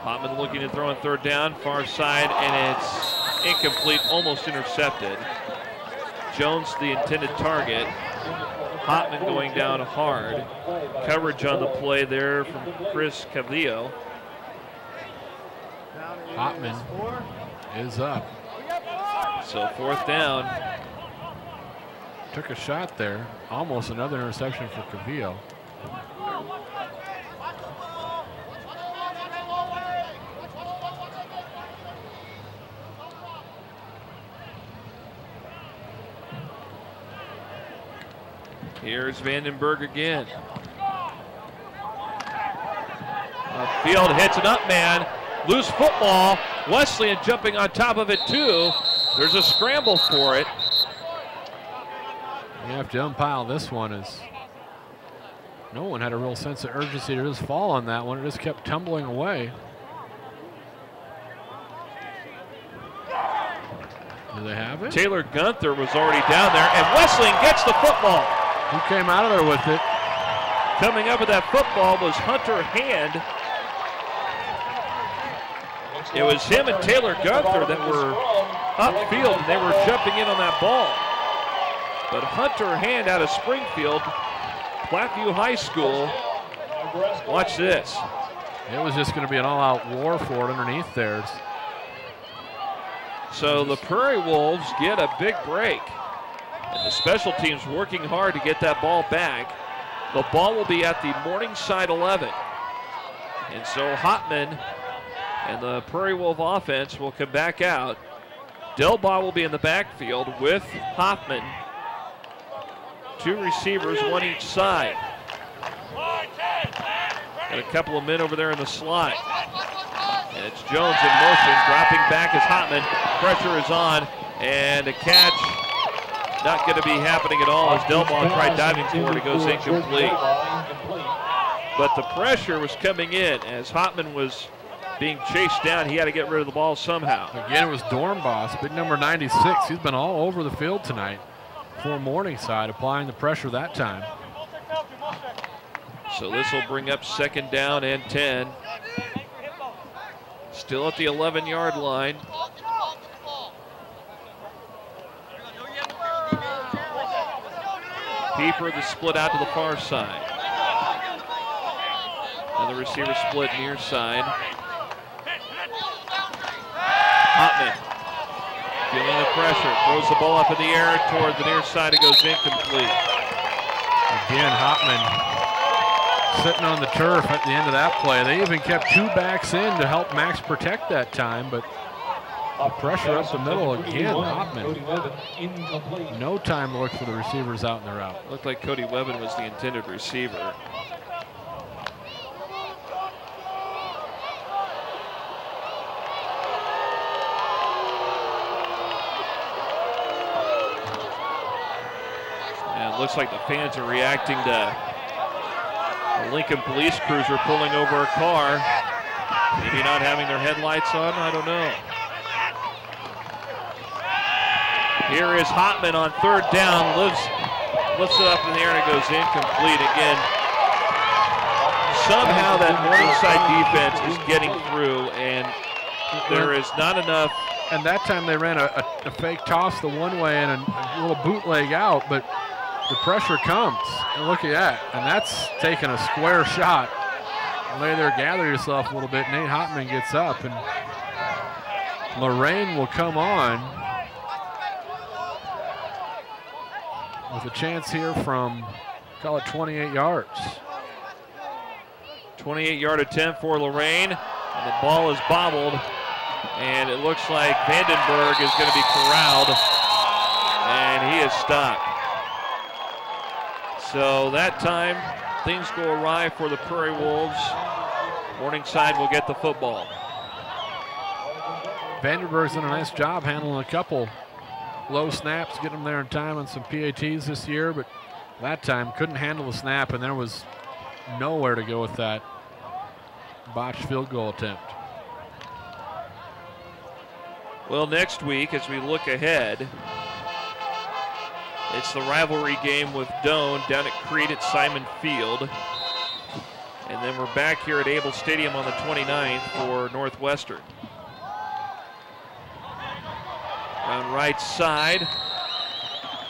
Hotman looking to throw on 3rd down, far side, and it's incomplete, almost intercepted. Jones, the intended target. Hotman going down hard. Coverage on the play there from Chris Cavillo. Hotman is up. So 4th down. Took a shot there. Almost another interception for Cavillo. Here's Vandenberg again. Field hits an up man, Loose football. Wesleyan jumping on top of it too. There's a scramble for it. You have to umpile this one as no one had a real sense of urgency to just fall on that one. It just kept tumbling away. Do they have it? Taylor Gunther was already down there, and Wesleyan gets the football. Who came out of there with it? Coming up with that football was Hunter Hand. It was him and Taylor Gunther that were upfield, and they were jumping in on that ball. But Hunter Hand out of Springfield, Platteview High School, watch this. It was just going to be an all-out war for it underneath there. So the Prairie Wolves get a big break. And the special teams working hard to get that ball back. The ball will be at the Morningside 11. And so Hotman and the Prairie Wolf offense will come back out. Delbaugh will be in the backfield with Hoffman. 2 receivers, 1 each side. Got a couple of men over there in the slot. And it's Jones in motion, dropping back as Hotman. Pressure is on, and a catch not going to be happening at all as Delbaugh tried diving for it. It goes incomplete. But the pressure was coming in as Hotman was being chased down. He had to get rid of the ball somehow. Again, it was Dornbos, big number 96. He's been all over the field tonight for Morningside, applying the pressure that time. So this will bring up 2nd down and 10. Still at the 11-yard line. Pieper, the split out to the far side. And the receiver split near side. Hotman feeling the pressure, throws the ball up in the air toward the near side. It goes incomplete. Again, Hotman sitting on the turf at the end of that play. They even kept 2 backs in to help Max protect that time, but the pressure up the middle again. Hotman, no time to look for the receivers out in the route. Looked like Cody Webbin was the intended receiver. And it looks like the fans are reacting to a Lincoln police cruiser pulling over a car. Maybe not having their headlights on, I don't know. Here is Hotman on 3rd down, lifts it up in the air and it goes incomplete again. Somehow that Morningside defense is getting through and there is not enough. And that time they ran a fake toss the one way and a little bootleg out, but the pressure comes, and look at that, and that's taking a square shot. Lay there, gather yourself a little bit. Nate Hotman gets up, and Lorraine will come on with a chance here from, call it 28 yards. 28-yard attempt for Lorraine, and the ball is bobbled, and it looks like Vandenberg is going to be corralled, and he is stopped. So that time, things go awry for the Prairie Wolves. Morningside will get the football. Vandenberg's done a nice job handling a couple low snaps, getting them there in time on some PATs this year, but that time couldn't handle the snap, and there was nowhere to go with that botched field goal attempt. Well, next week, as we look ahead, it's the rivalry game with Doane down at Crete at Simon Field. And then we're back here at Able Stadium on the 29th for Northwestern. On right side,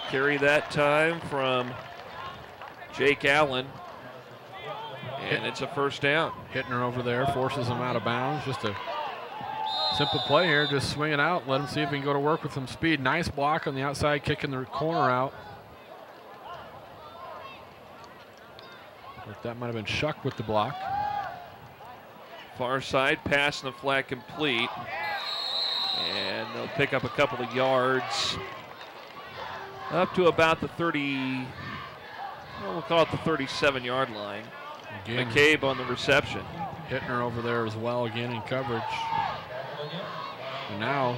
carry that time from Jake Allen. And it's a 1st down. Hittner over there forces him out of bounds. Just a simple play here, just swing it out, let him see if he can go to work with some speed. Nice block on the outside, kicking the corner out. But that might have been Shuck with the block. Far side, pass and the flag complete. And they'll pick up a couple of yards up to about the 30, well, we'll call it the 37-yard line. Again, McCabe on the reception. Hitting her over there as well, again in coverage. And now,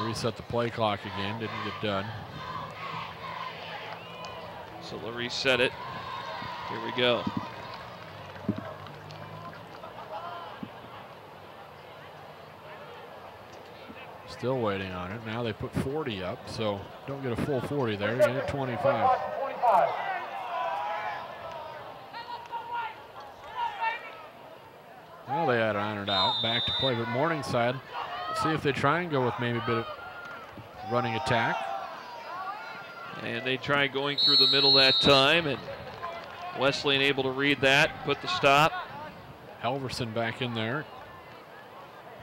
reset the play clock again, didn't get done. So they'll reset it. Here we go. Still waiting on it. Now they put 40 up, so don't get a full 40 there. Get it 25. Well, they had ironed out. Back to play, but Morningside, see if they try and go with maybe a bit of running attack. And they try going through the middle that time, and Wesleyan able to read that, put the stop. Halverson back in there.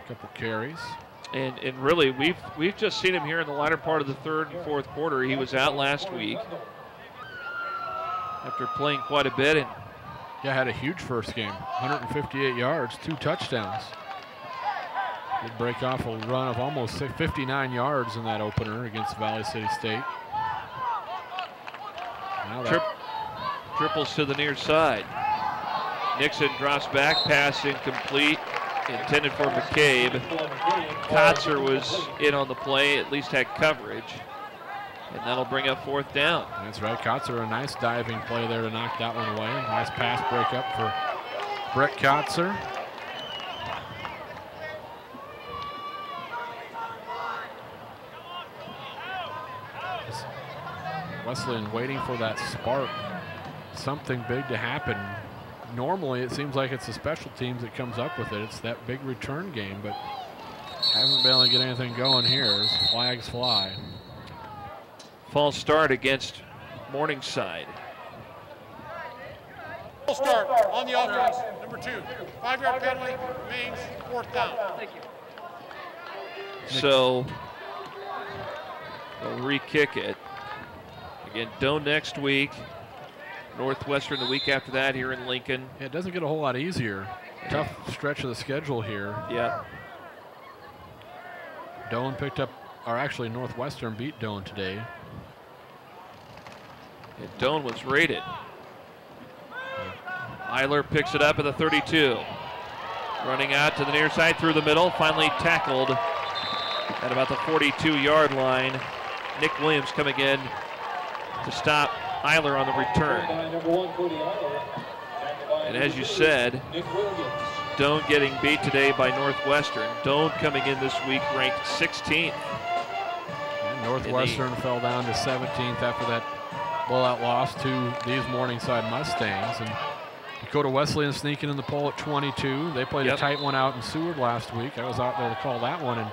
A couple carries. And really, we've just seen him here in the latter part of the third and fourth quarter. He was out last week after playing quite a bit. And yeah, had a huge first game. 158 yards, 2 touchdowns. Did break off a run of almost 59 yards in that opener against Valley City State. Now triples to the near side. Nixon drops back, pass incomplete, intended for McCabe. Kotzer was in on the play, at least had coverage. And that'll bring up fourth down. That's right, Kotzer, a nice diving play there to knock that one away. Nice pass break up for Brett Kotzer. Wesleyan waiting for that spark, something big to happen. Normally it seems like it's the special teams that comes up with it. It's that big return game, but haven't been able to get anything going here as flags fly. False start against Morningside. Full start on the offense, number 2. 5-yard penalty, remains fourth down. Thank you. So they'll re-kick it. Again, Doane next week. Northwestern the week after that here in Lincoln. Yeah, it doesn't get a whole lot easier. Tough stretch of the schedule here. Yeah. Doane picked up, or actually Northwestern beat Doane today. And Doane was rated. Eiler picks it up at the 32. Running out to the near side through the middle. Finally tackled at about the 42-yard line. Nick Williams coming in to stop Eiler on the return. And as you said, Doane getting beat today by Northwestern. Doane coming in this week ranked 16th. And Northwestern fell down to 17th after that blowout loss to these Morningside Mustangs. And Dakota Wesleyan sneaking in the poll at 22. They played a tight one out in Seward last week. I was out there to call that one, and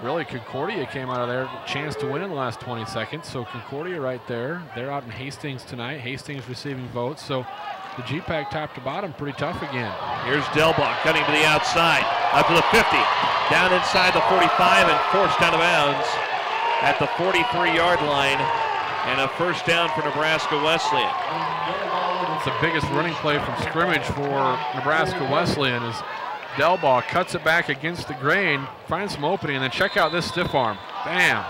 really Concordia came out of there, chance to win in the last 20 seconds. So Concordia right there. They're out in Hastings tonight. Hastings receiving votes. So the GPAC top to bottom pretty tough again. Here's Delbach cutting to the outside, up to the 50, down inside the 45 and forced out of bounds at the 43-yard line, and a first down for Nebraska Wesleyan. It's the biggest running play from scrimmage for Nebraska Wesleyan as Delbaugh cuts it back against the grain, finds some opening, and then check out this stiff arm. Bam!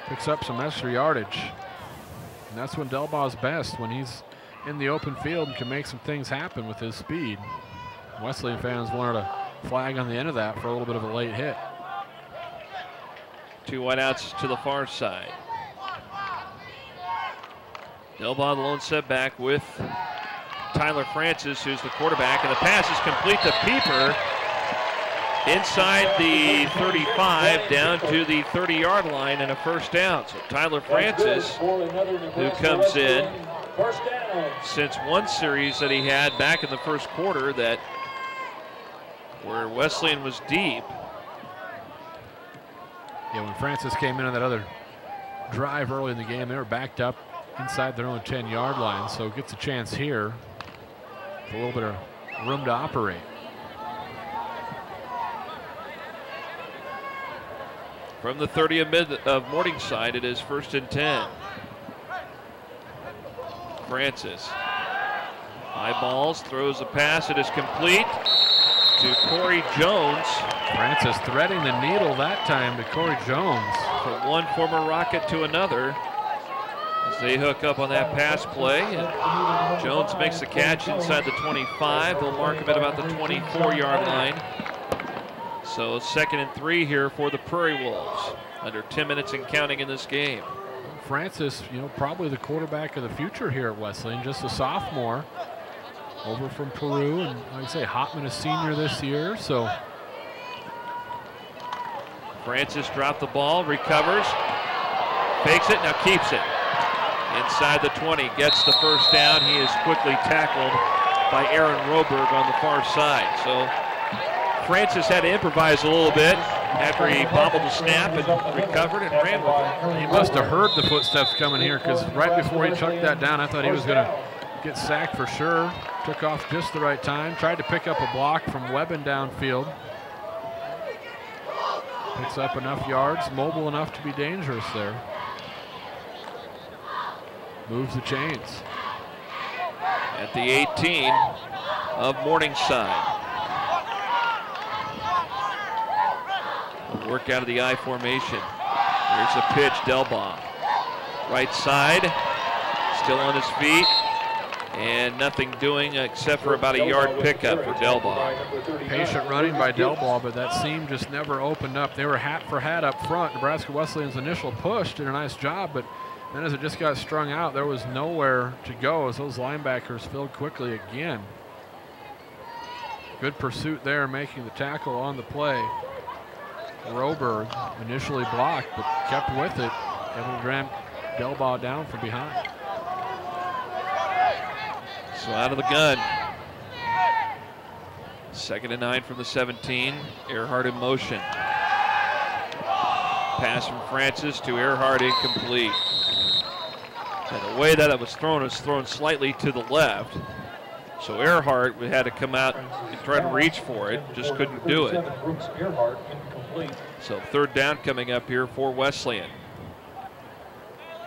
Picks up some extra yardage. And that's when Delbaugh's best, when he's in the open field and can make some things happen with his speed. Wesleyan fans wanted a flag on the end of that for a little bit of a late hit. 2 wideouts to the far side. Delbaugh the lone setback with Tyler Francis, who's the quarterback, and the pass is complete to Pieper inside the 35 down to the 30-yard line and a first down. So Tyler Francis, who comes in since one series that he had back in the first quarter that where Wesleyan was deep. Yeah, when Francis came in on that other drive early in the game, they were backed up inside their own 10-yard line, so gets a chance here. A little bit of room to operate. From the 30 of Morningside, it is 1st and 10. Francis eyeballs, throws a pass. It is complete to Corey Jones. Francis threading the needle that time to Corey Jones. From one former Rocket to another. As they hook up on that pass play, and Jones makes the catch inside the 25. They'll mark him at about the 24-yard line. So 2nd and 3 here for the Prairie Wolves. Under 10 minutes and counting in this game. Francis, probably the quarterback of the future here at Wesleyan, just a sophomore over from Peru, and like I say, Hotman a senior this year, so. Francis dropped the ball, recovers, fakes it, now keeps it. Inside the 20, gets the first down. He is quickly tackled by Aaron Roberg on the far side. So Francis had to improvise a little bit after he bobbled the snap and recovered and ran with it. He must have heard the footsteps coming here, because right before he chucked that down, I thought he was going to get sacked for sure. Took off just the right time. Tried to pick up a block from Webben downfield. Picks up enough yards, mobile enough to be dangerous there. Moves the chains. At the 18 of Morningside. Work out of the I formation. Here's a pitch, Delbaugh. Right side, still on his feet, and nothing doing except for about a yard pickup for Delbaugh. Patient running by Delbaugh, but that seam just never opened up. They were hat for hat up front. Nebraska Wesleyan's initial push did a nice job, but then as it just got strung out, there was nowhere to go as those linebackers filled quickly again. Good pursuit there, making the tackle on the play. Roberg initially blocked, but kept with it, able to ram Delbaugh down from behind. So out of the gun. 2nd and 9 from the 17. Earhart in motion. Pass from Francis to Earhart, incomplete. And the way that it was thrown slightly to the left. So Earhart had to come out and try to reach for it, just couldn't do it. So 3rd down coming up here for Wesleyan.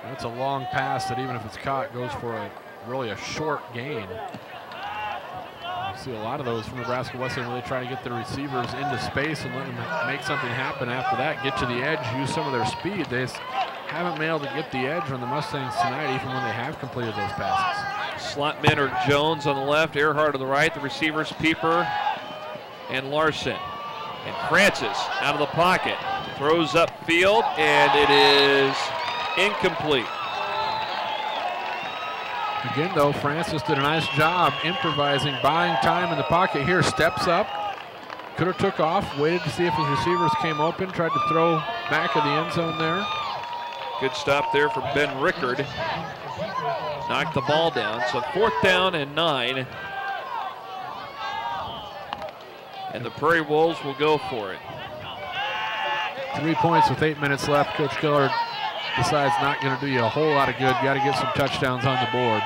That's a long pass that even if it's caught goes for really a short gain. You see a lot of those from Nebraska Wesleyan where they try to get their receivers into space and let them make something happen after that, get to the edge, use some of their speed. They just haven't been able to get the edge on the Mustangs tonight, even when they have completed those passes. Slot men are Jones on the left, Earhart on the right, the receivers Pieper and Larson. And Francis out of the pocket, throws upfield, and it is incomplete. Again, though, Francis did a nice job improvising, buying time in the pocket here, steps up, could have took off, waited to see if his receivers came open, tried to throw back of the end zone there. Good stop there for Ben Rickard. Knocked the ball down, so 4th down and 9. And the Prairie Wolves will go for it. 3 points with 8 minutes left. Coach Gillard decides not going to do you a whole lot of good. Got to get some touchdowns on the board.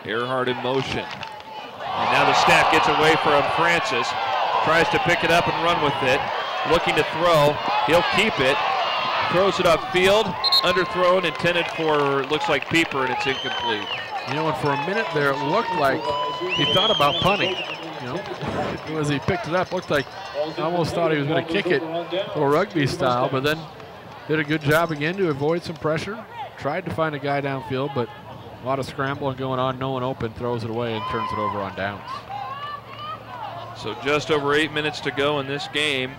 Earhart in motion. And now the snap gets away from Francis. Tries to pick it up and run with it. Looking to throw. He'll keep it. Throws it upfield. Underthrown, intended for, looks like Pieper, and it's incomplete. You know, and for a minute there, it looked like he thought about punting. As he picked it up, looked like I almost thought he was going to kick it a little rugby style, but then did a good job again to avoid some pressure. Tried to find a guy downfield, but a lot of scrambling going on, no one open, throws it away and turns it over on downs. So just over 8 minutes to go in this game.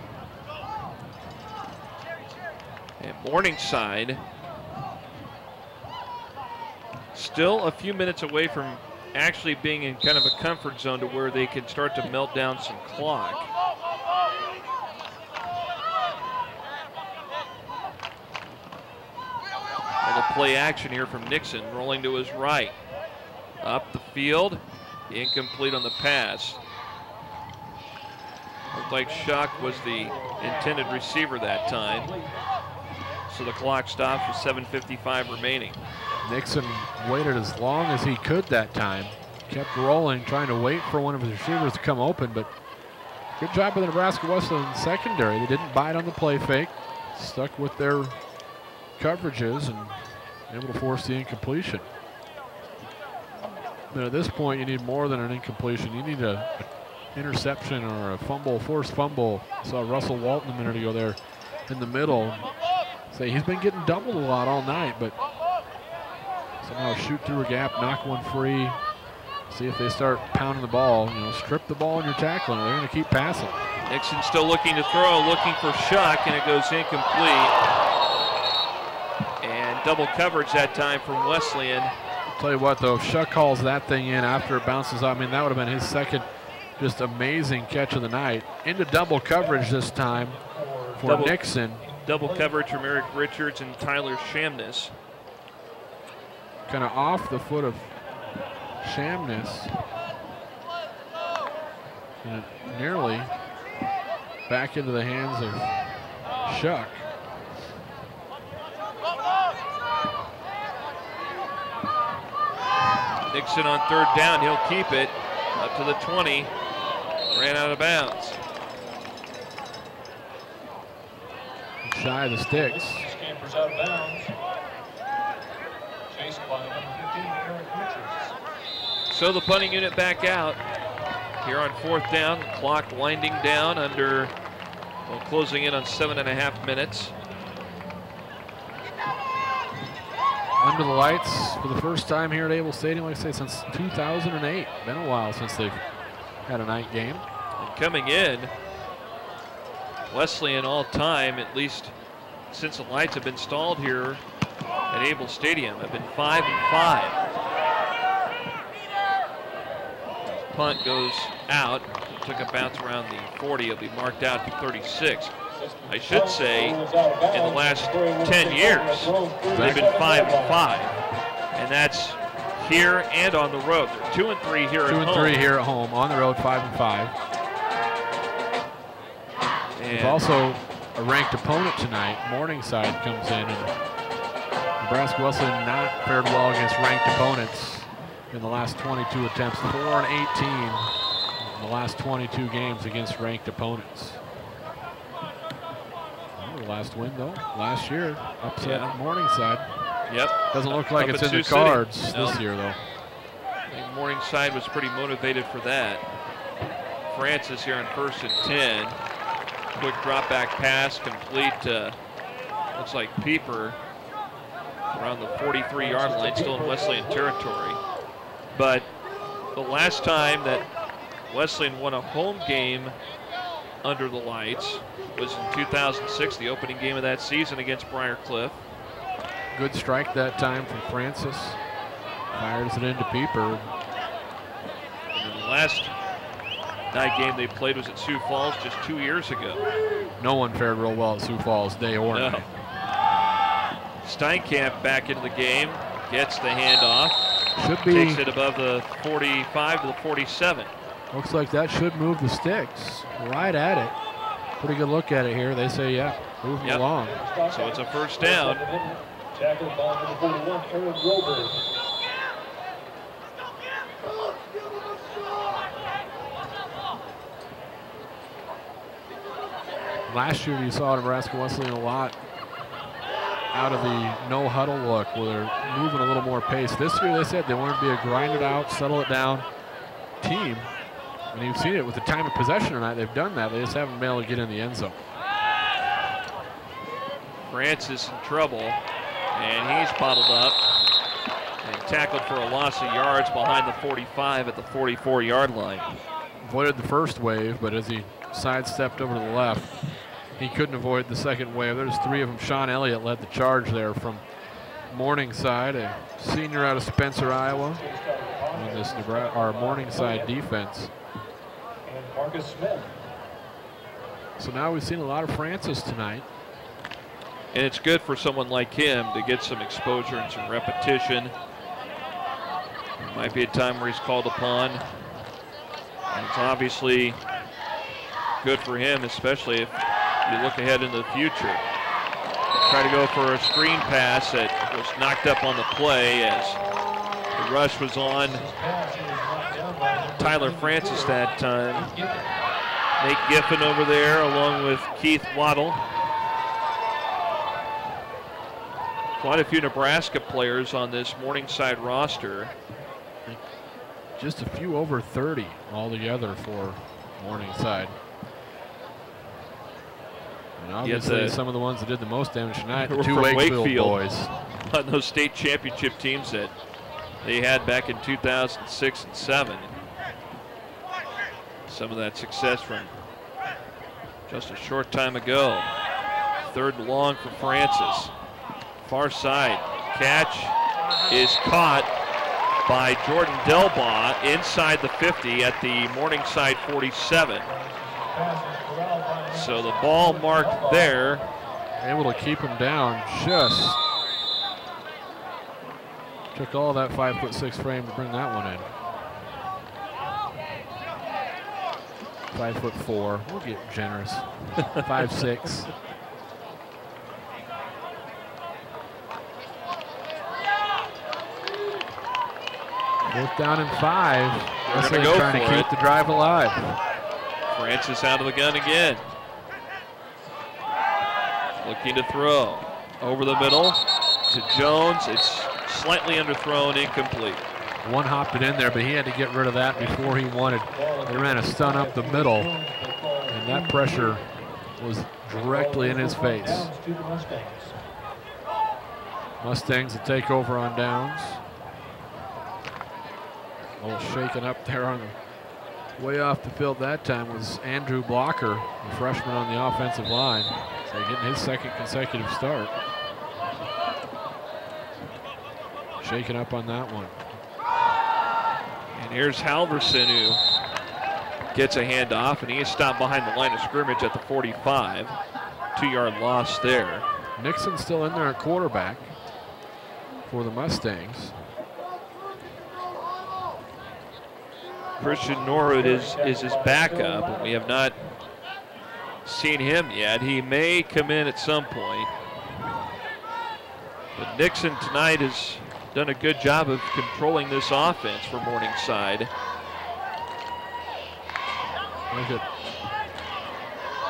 And Morningside still a few minutes away from actually being in kind of a comfort zone to where they can start to melt down some clock. A little play action here from Nixon, rolling to his right. Up the field, incomplete on the pass. Looked like Schuck was the intended receiver that time. So the clock stops with 7:55 remaining. Nixon waited as long as he could that time. Kept rolling, trying to wait for one of his receivers to come open, but good job by the Nebraska Wesleyan secondary. They didn't bite on the play fake, stuck with their coverages and able to force the incompletion. But at this point, you need more than an incompletion. You need an interception or a fumble, forced fumble. I saw Russell Walton a minute ago there in the middle. Say he's been getting doubled a lot all night, but somehow shoot through a gap, knock one free. See if they start pounding the ball. You know, strip the ball in your tackling. They're going to keep passing. Nixon still looking to throw, looking for Shuck, and it goes incomplete. And double coverage that time from Wesleyan. I'll tell you what, though, if Shuck calls that thing in after it bounces out, I mean, that would have been his second just amazing catch of the night. Into double coverage this time for Nixon. Double coverage from Eric Richards and Tyler Shamness. Kind of off the foot of Shamness. And nearly back into the hands of Shuck. Nixon on third down, he'll keep it up to the 20. Ran out of bounds. Shy of the sticks. Scampers out of bounds. Chased by number 15, Eric Richards. So the punting unit back out here on fourth down. The clock winding down under, well, closing in on 7.5 minutes. Under the lights for the first time here at Able Stadium, like I say, since 2008. Been a while since they've had a night game. And coming in, Wesleyan all time, at least since the lights have been installed here at Able Stadium, have been 5-5. Punt goes out. It took a bounce around the 40. It'll be marked out to 36. I should say, in the last 10 years, they've been 5-5, and that's here and on the road. They're 2-3 here at home. 2-3 here at home. On the road, 5-5. There's also a ranked opponent tonight. Morningside comes in, and Nebraska Wesleyan not fared well against ranked opponents in the last 22 attempts. 4-18 in the last 22 games against ranked opponents. Last win, though, last year, upset Morningside. Yep. Doesn't look like it's in the cards this year, though. I think Morningside was pretty motivated for that. Francis here on 1st and 10. Quick drop back pass, complete to, looks like Pieper around the 43-yard line, still in Wesleyan territory. But the last time that Wesleyan won a home game under the lights was in 2006, the opening game of that season against Briar Cliff. Good strike that time from Francis. Fires it into Pieper. And then the last night game they played was at Sioux Falls just 2 years ago. No one fared real well at Sioux Falls, day or night. Steinkamp back into the game, gets the handoff. Should be. Takes it above the 45 to the 47. Looks like that should move the sticks right at it. Pretty good look at it here. They say, yeah, moving along. So it's a first down. Tackled by number 41, Aaron Roberts. Last year you saw Nebraska Wesleyan a lot out of the no huddle look where they're moving a little more pace. This year they said they wanted to be a grinded out, settle it down team. And you've seen it with the time of possession tonight. They've done that. They just haven't been able to get in the end zone. Francis in trouble, and he's bottled up and tackled for a loss of yards behind the 45 at the 44-yard line. Avoided the first wave, but as he sidestepped over to the left, he couldn't avoid the second wave. There's three of them. Sean Elliott led the charge there from Morningside, a senior out of Spencer, Iowa, on this our Morningside defense. Marcus Smith. So now we've seen a lot of Francis tonight. And it's good for someone like him to get some exposure and some repetition. Might be a time where he's called upon. And it's obviously good for him, especially if you look ahead into the future. Try to go for a screen pass that was knocked up on the play as the rush was on Tyler Francis that time. Nate Giffen over there along with Keith Waddle. Quite a few Nebraska players on this Morningside roster. Just a few over 30 altogether for Morningside. And obviously, some of the ones that did the most damage tonight, the were two from Wakefield boys. On those state championship teams that they had back in 2006 and 7. Some of that success from just a short time ago. 3rd and long for Francis. Far side. Catch is caught by Jordan Delbaugh inside the 50 at the Morningside 47. So the ball marked there. Able to keep him down. Just took all that 5'6" frame to bring that one in. 5'4". We'll get generous. 5'6". Fourth down and 5. They're going to go trying to keep the drive alive. Francis out of the gun again. Looking to throw. Over the middle to Jones. It's slightly underthrown, incomplete. One hopped it in there, but he had to get rid of that before he wanted. They ran a stun up the middle, and that pressure was directly in his face. Mustangs will take over on downs. A little shaken up there on the way off the field that time was Andrew Blocker, the freshman on the offensive line. So getting his 2nd consecutive start. Shaken up on that one. And here's Halverson, who gets a handoff, and he is stopped behind the line of scrimmage at the 45. 2-yard loss there. Nixon still in there at quarterback for the Mustangs. Christian Norwood is his backup, and we have not seen him yet. He may come in at some point. But Nixon tonight has done a good job of controlling this offense for Morningside. Look at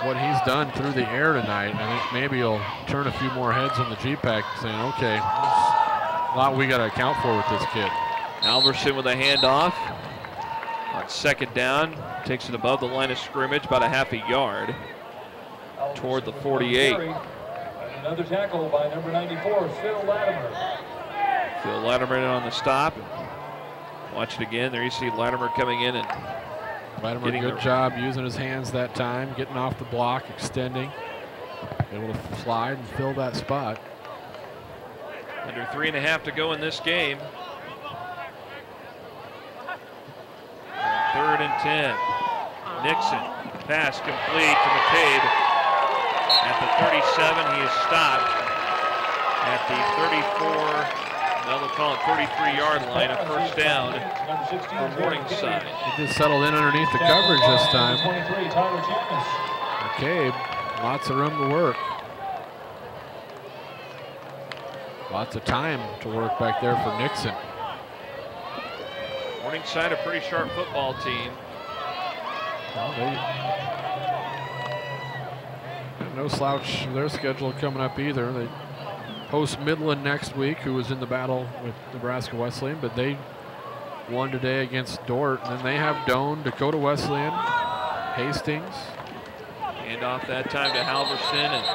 what he's done through the air tonight. I think maybe he'll turn a few more heads on the G-Pack saying, okay, there's a lot we got to account for with this kid. Alverson with a handoff. On 2nd down, takes it above the line of scrimmage, about a half a yard toward the 48. Another tackle by number 94, Phil Latimer. Phil Latimer in on the stop. Watch it again. There you see Latimer coming in and Latimer, good job using his hands that time, getting off the block, extending, able to slide and fill that spot. Under 3.5 to go in this game. 3rd and 10. Nixon, pass complete to McCabe. At the 37, he is stopped. At the 34, now they'll call it 33-yard line, a 1st down for Morningside. He just settled in underneath the coverage this time. McCabe, lots of room to work. Lots of time to work back there for Nixon. Morningside, a pretty sharp football team. Well, they no slouch of their schedule coming up either. They host Midland next week, who was in the battle with Nebraska Wesleyan, but they won today against Dort. And then they have Doane, Dakota Wesleyan, Hastings. And off that time to Halverson and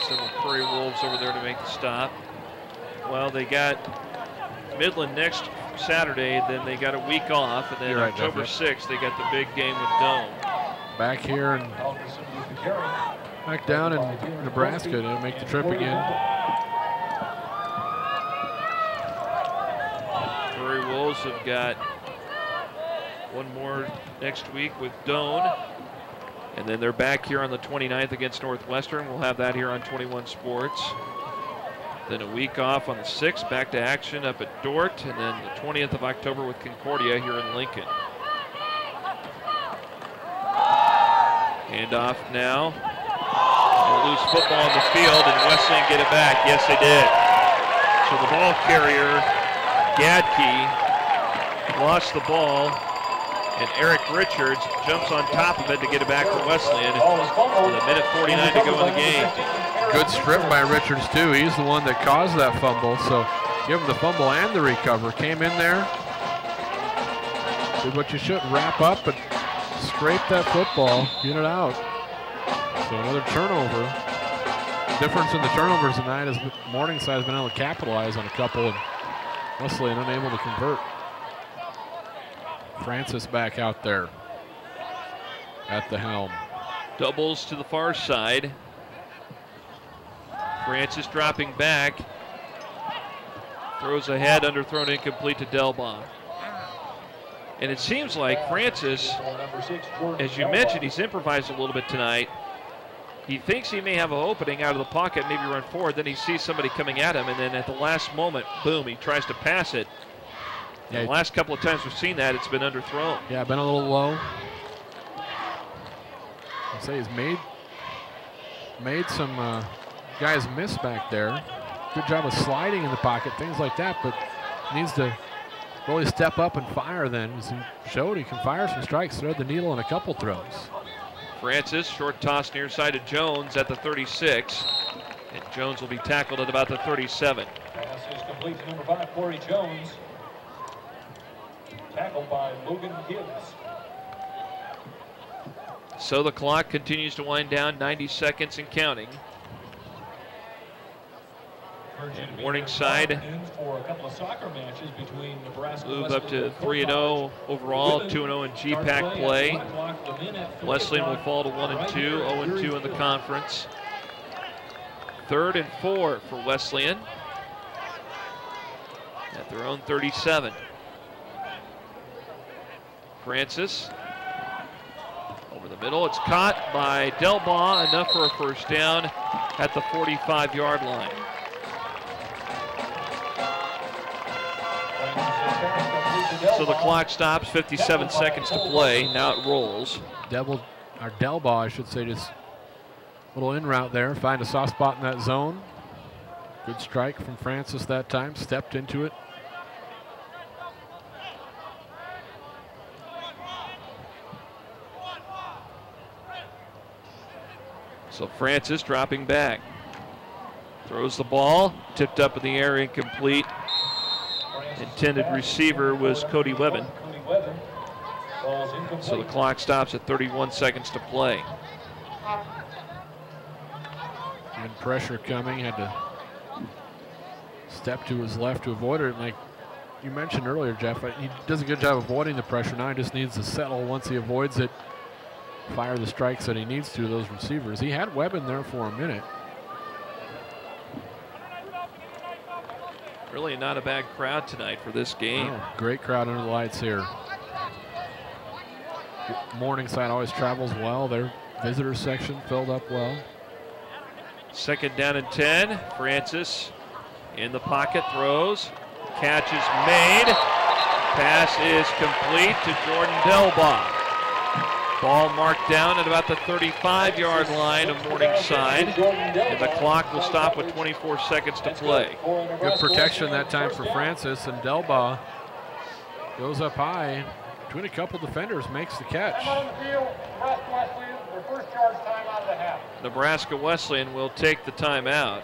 several Prairie Wolves over there to make the stop. Well, they got Midland next Saturday, then they got a week off, and then October 6th they got the big game with Doane. Back here and back down in Nebraska to make the trip again. Prairie Wolves have got one more next week with Doane, and then they're back here on the 29th against Northwestern. We'll have that here on 21 Sports. Then a week off on the 6th, back to action up at Dort, and then the 20th of October with Concordia here in Lincoln. Handoff now. They'll lose football on the field, and Wesleyan get it back. Yes, they did. So the ball carrier, Gadke, lost the ball, and Eric Richards jumps on top of it to get it back for Wesleyan with a minute 49 to go in the game. Good strip by Richards, too. He's the one that caused that fumble, so give him the fumble and the recover. Came in there, did what you should, wrap up and scrape that football, get it out. So another turnover. Difference in the turnovers tonight is Morningside has been able to capitalize on a couple, and Wesleyan unable to convert. Francis back out there at the helm. Doubles to the far side. Francis dropping back. Throws ahead, underthrown, incomplete to Delbaugh. And it seems like Francis, as you mentioned, he's improvised a little bit tonight. He thinks he may have an opening out of the pocket, maybe run forward. Then he sees somebody coming at him, and then at the last moment, boom, he tries to pass it. Yeah, the last couple of times we've seen that, it's been underthrown. Yeah, been a little low. I'd say he's made some guys miss back there. Good job of sliding in the pocket, things like that, but needs to really step up and fire then. As he showed he can fire some strikes, thread the needle in a couple throws. Francis, short toss near side to Jones at the 36. And Jones will be tackled at about the 37. Pass is complete to number 5, Corey Jones. Tackled by Logan Gibbs. So the clock continues to wind down, 90 seconds and counting. And Morningside for a couple of soccer matches between Nebraska move up to 3-0 overall, 2-0 in GPAC play. Wesleyan will fall to 1-2, 0-2 in the conference. 3rd and 4 for Wesleyan at their own 37. Francis over the middle. It's caught by Delbaugh, enough for a first down at the 45-yard line. So the clock stops, 57 seconds to play. Now it rolls. Delbaugh, I should say, just a little in route there. Find a soft spot in that zone. Good strike from Francis that time. Stepped into it. So Francis dropping back. Throws the ball. Tipped up in the air, incomplete. Intended receiver was Cody Webben. So the clock stops at 31 seconds to play. And pressure coming, had to step to his left to avoid it. Like you mentioned earlier, Jeff, he does a good job avoiding the pressure. Now he just needs to settle. Once he avoids it, fire the strikes that he needs to those receivers. He had Webben there for a minute. Really not a bad crowd tonight for this game. Oh, great crowd under the lights here. Morningside always travels well. Their visitor section filled up well. 2nd down and 10. Francis in the pocket, throws. Catch is made. Pass is complete to Jordan Delbaugh. Ball marked down at about the 35-yard line of Morningside. And the clock will stop with 24 seconds to play. Good protection that time for Francis, and Delbaugh goes up high between a couple defenders, makes the catch. Nebraska Wesleyan will take the timeout.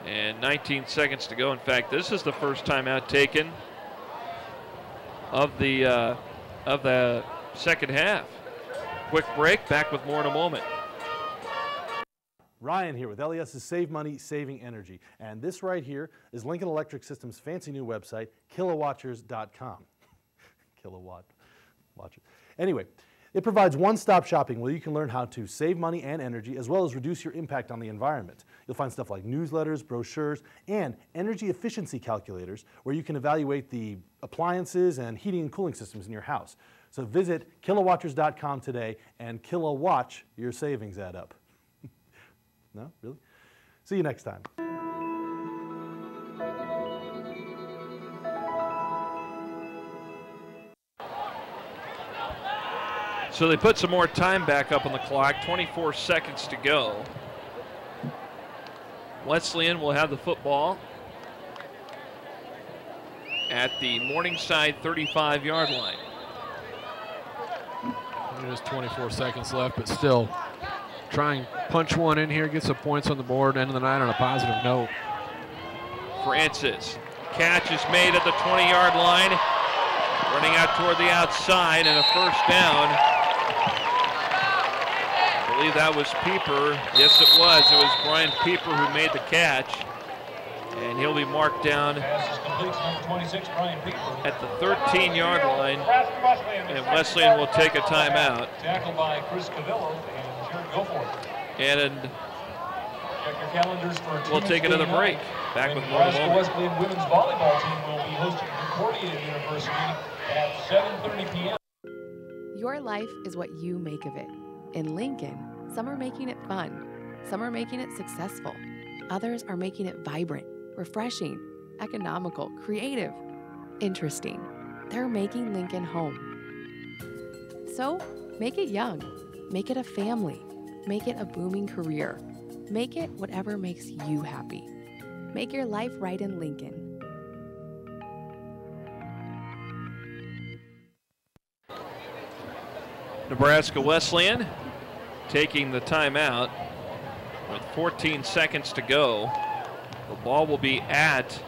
And 19 seconds to go. In fact, this is the first timeout taken of the second half. Quick break, back with more in a moment. Ryan here with LES's Save Money, Saving Energy. And this right here is Lincoln Electric System's fancy new website, kilowatchers.com. Kilowatt watchers. Anyway, it provides one-stop shopping where you can learn how to save money and energy as well as reduce your impact on the environment. You'll find stuff like newsletters, brochures, and energy efficiency calculators where you can evaluate the appliances and heating and cooling systems in your house. So visit kilowatchers.com today and kilowatch your savings add up. No? Really? See you next time. So they put some more time back up on the clock, 24 seconds to go. Wesleyan will have the football at the Morningside 35-yard line. There's 24 seconds left, but still try and punch one in here, get some points on the board, end of the night on a positive note. Francis, catch is made at the 20-yard line, running out toward the outside, and a first down believe that was Pieper. Yes, it was. It was Brian Pieper who made the catch. And he'll be marked down Number 26, Brian Pieper. at the 13-yard line. And Wesleyan will take a timeout. Tackled by Chris Cavillo and Jared Goforth. And Check your calendars for we'll take another break. Back with more in a Nebraska moment. Wesleyan women's volleyball team will be hosting Concordia University at 7:30 p.m. Your life is what you make of it. In Lincoln, some are making it fun, some are making it successful, others are making it vibrant, refreshing, economical, creative, interesting. They're making Lincoln home. So, make it young, make it a family, make it a booming career, make it whatever makes you happy. Make your life right in Lincoln. Nebraska Wesleyan taking the timeout with 14 seconds to go. The ball will be at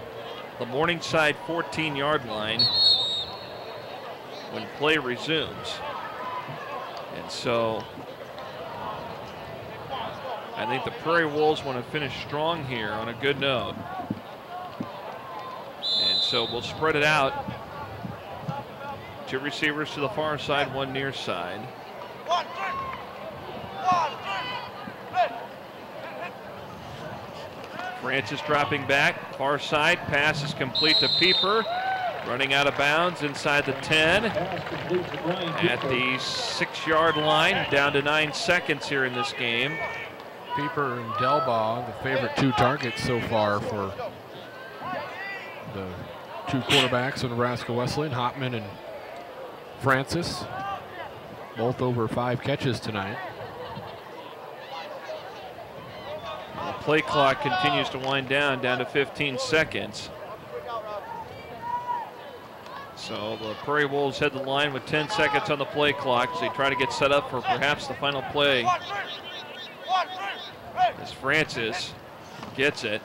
the Morningside 14-yard line when play resumes. And so I think the Prairie Wolves want to finish strong here on a good note. And so we'll spread it out. Two receivers to the far side, one near side. Francis dropping back, far side, pass is complete to Pieper. Running out of bounds inside the 10. At the 6-yard line, down to 9 seconds here in this game. Pieper and Delbaugh, the favorite two targets so far for the two quarterbacks of Nebraska Wesleyan, Hopman and Francis, both over 5 catches tonight. The play clock continues to wind down to 15 seconds. So the Prairie Wolves head the line with 10 seconds on the play clock as they try to get set up for perhaps the final play. As Francis gets it,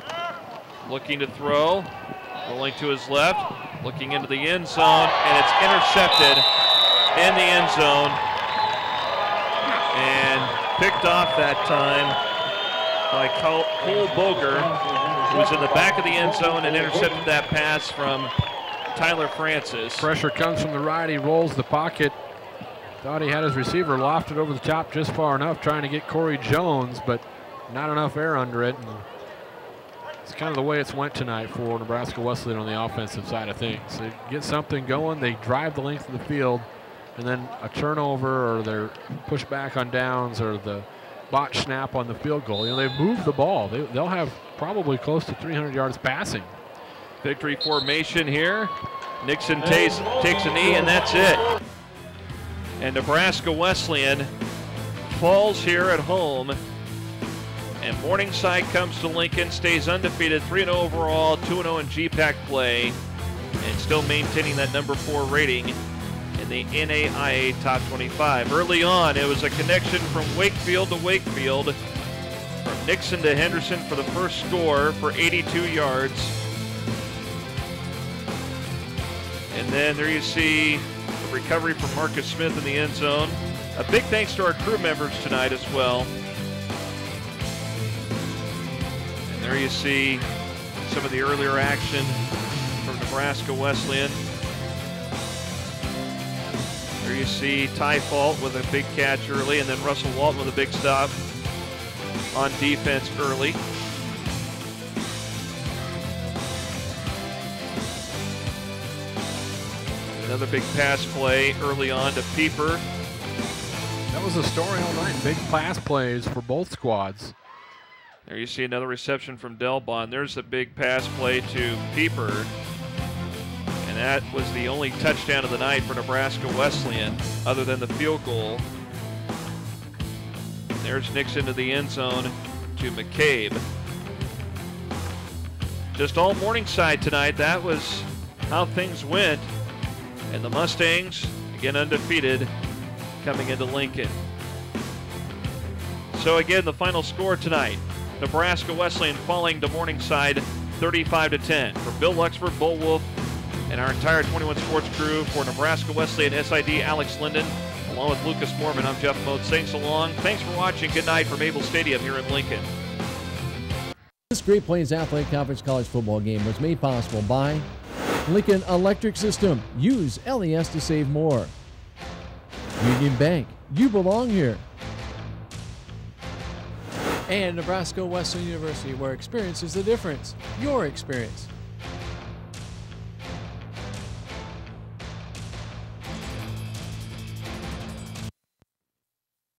looking to throw, rolling to his left, looking into the end zone, and it's intercepted in the end zone and picked off that time by Cole Boger, who was in the back of the end zone and intercepted that pass from Tyler Francis. Pressure comes from the right. He rolls the pocket. Thought he had his receiver lofted over the top just far enough, trying to get Corey Jones, but not enough air under it. And it's kind of the way it's went tonight for Nebraska Wesleyan on the offensive side of things. They get something going, they drive the length of the field, and then a turnover or they're pushed back on downs or the botch snap on the field goal. You know, they've moved the ball. They'll have probably close to 300 yards passing. Victory formation here. Nixon takes a knee, and that's it. And Nebraska Wesleyan falls here at home. And Morningside comes to Lincoln, stays undefeated, 3-0 overall, 2-0 in GPAC play, and still maintaining that number 4 rating in the NAIA Top 25. Early on, it was a connection from Wakefield to Wakefield, from Nixon to Henderson for the first score for 82 yards. And then there you see the recovery from Marcus Smith in the end zone. A big thanks to our crew members tonight as well. And there you see some of the earlier action from Nebraska Wesleyan. There you see Ty Fault with a big catch early, and then Russell Walton with a big stop on defense early. Another big pass play early on to Pieper. That was a story all night. Big pass plays for both squads. There you see another reception from Delbon. There's a big pass play to Pieper. And that was the only touchdown of the night for Nebraska Wesleyan, other than the field goal. And there's Nixon to the end zone to McCabe. Just all Morningside tonight. That was how things went. And the Mustangs, again undefeated, coming into Lincoln. So again, the final score tonight, Nebraska Wesleyan falling to Morningside 35-10. For Bill Luxford, Bull Wolf, and our entire 21 Sports crew, for Nebraska Wesleyan SID, Alex Linden, Along with Lucas Mormon, I'm Jeff Moat saying so long. Thanks for watching. Good night from Able Stadium here in Lincoln. This Great Plains Athletic Conference college football game was made possible by Lincoln Electric System. Use LES to save more. Union Bank. You belong here. And Nebraska Wesleyan University, where experience is the difference. Your experience.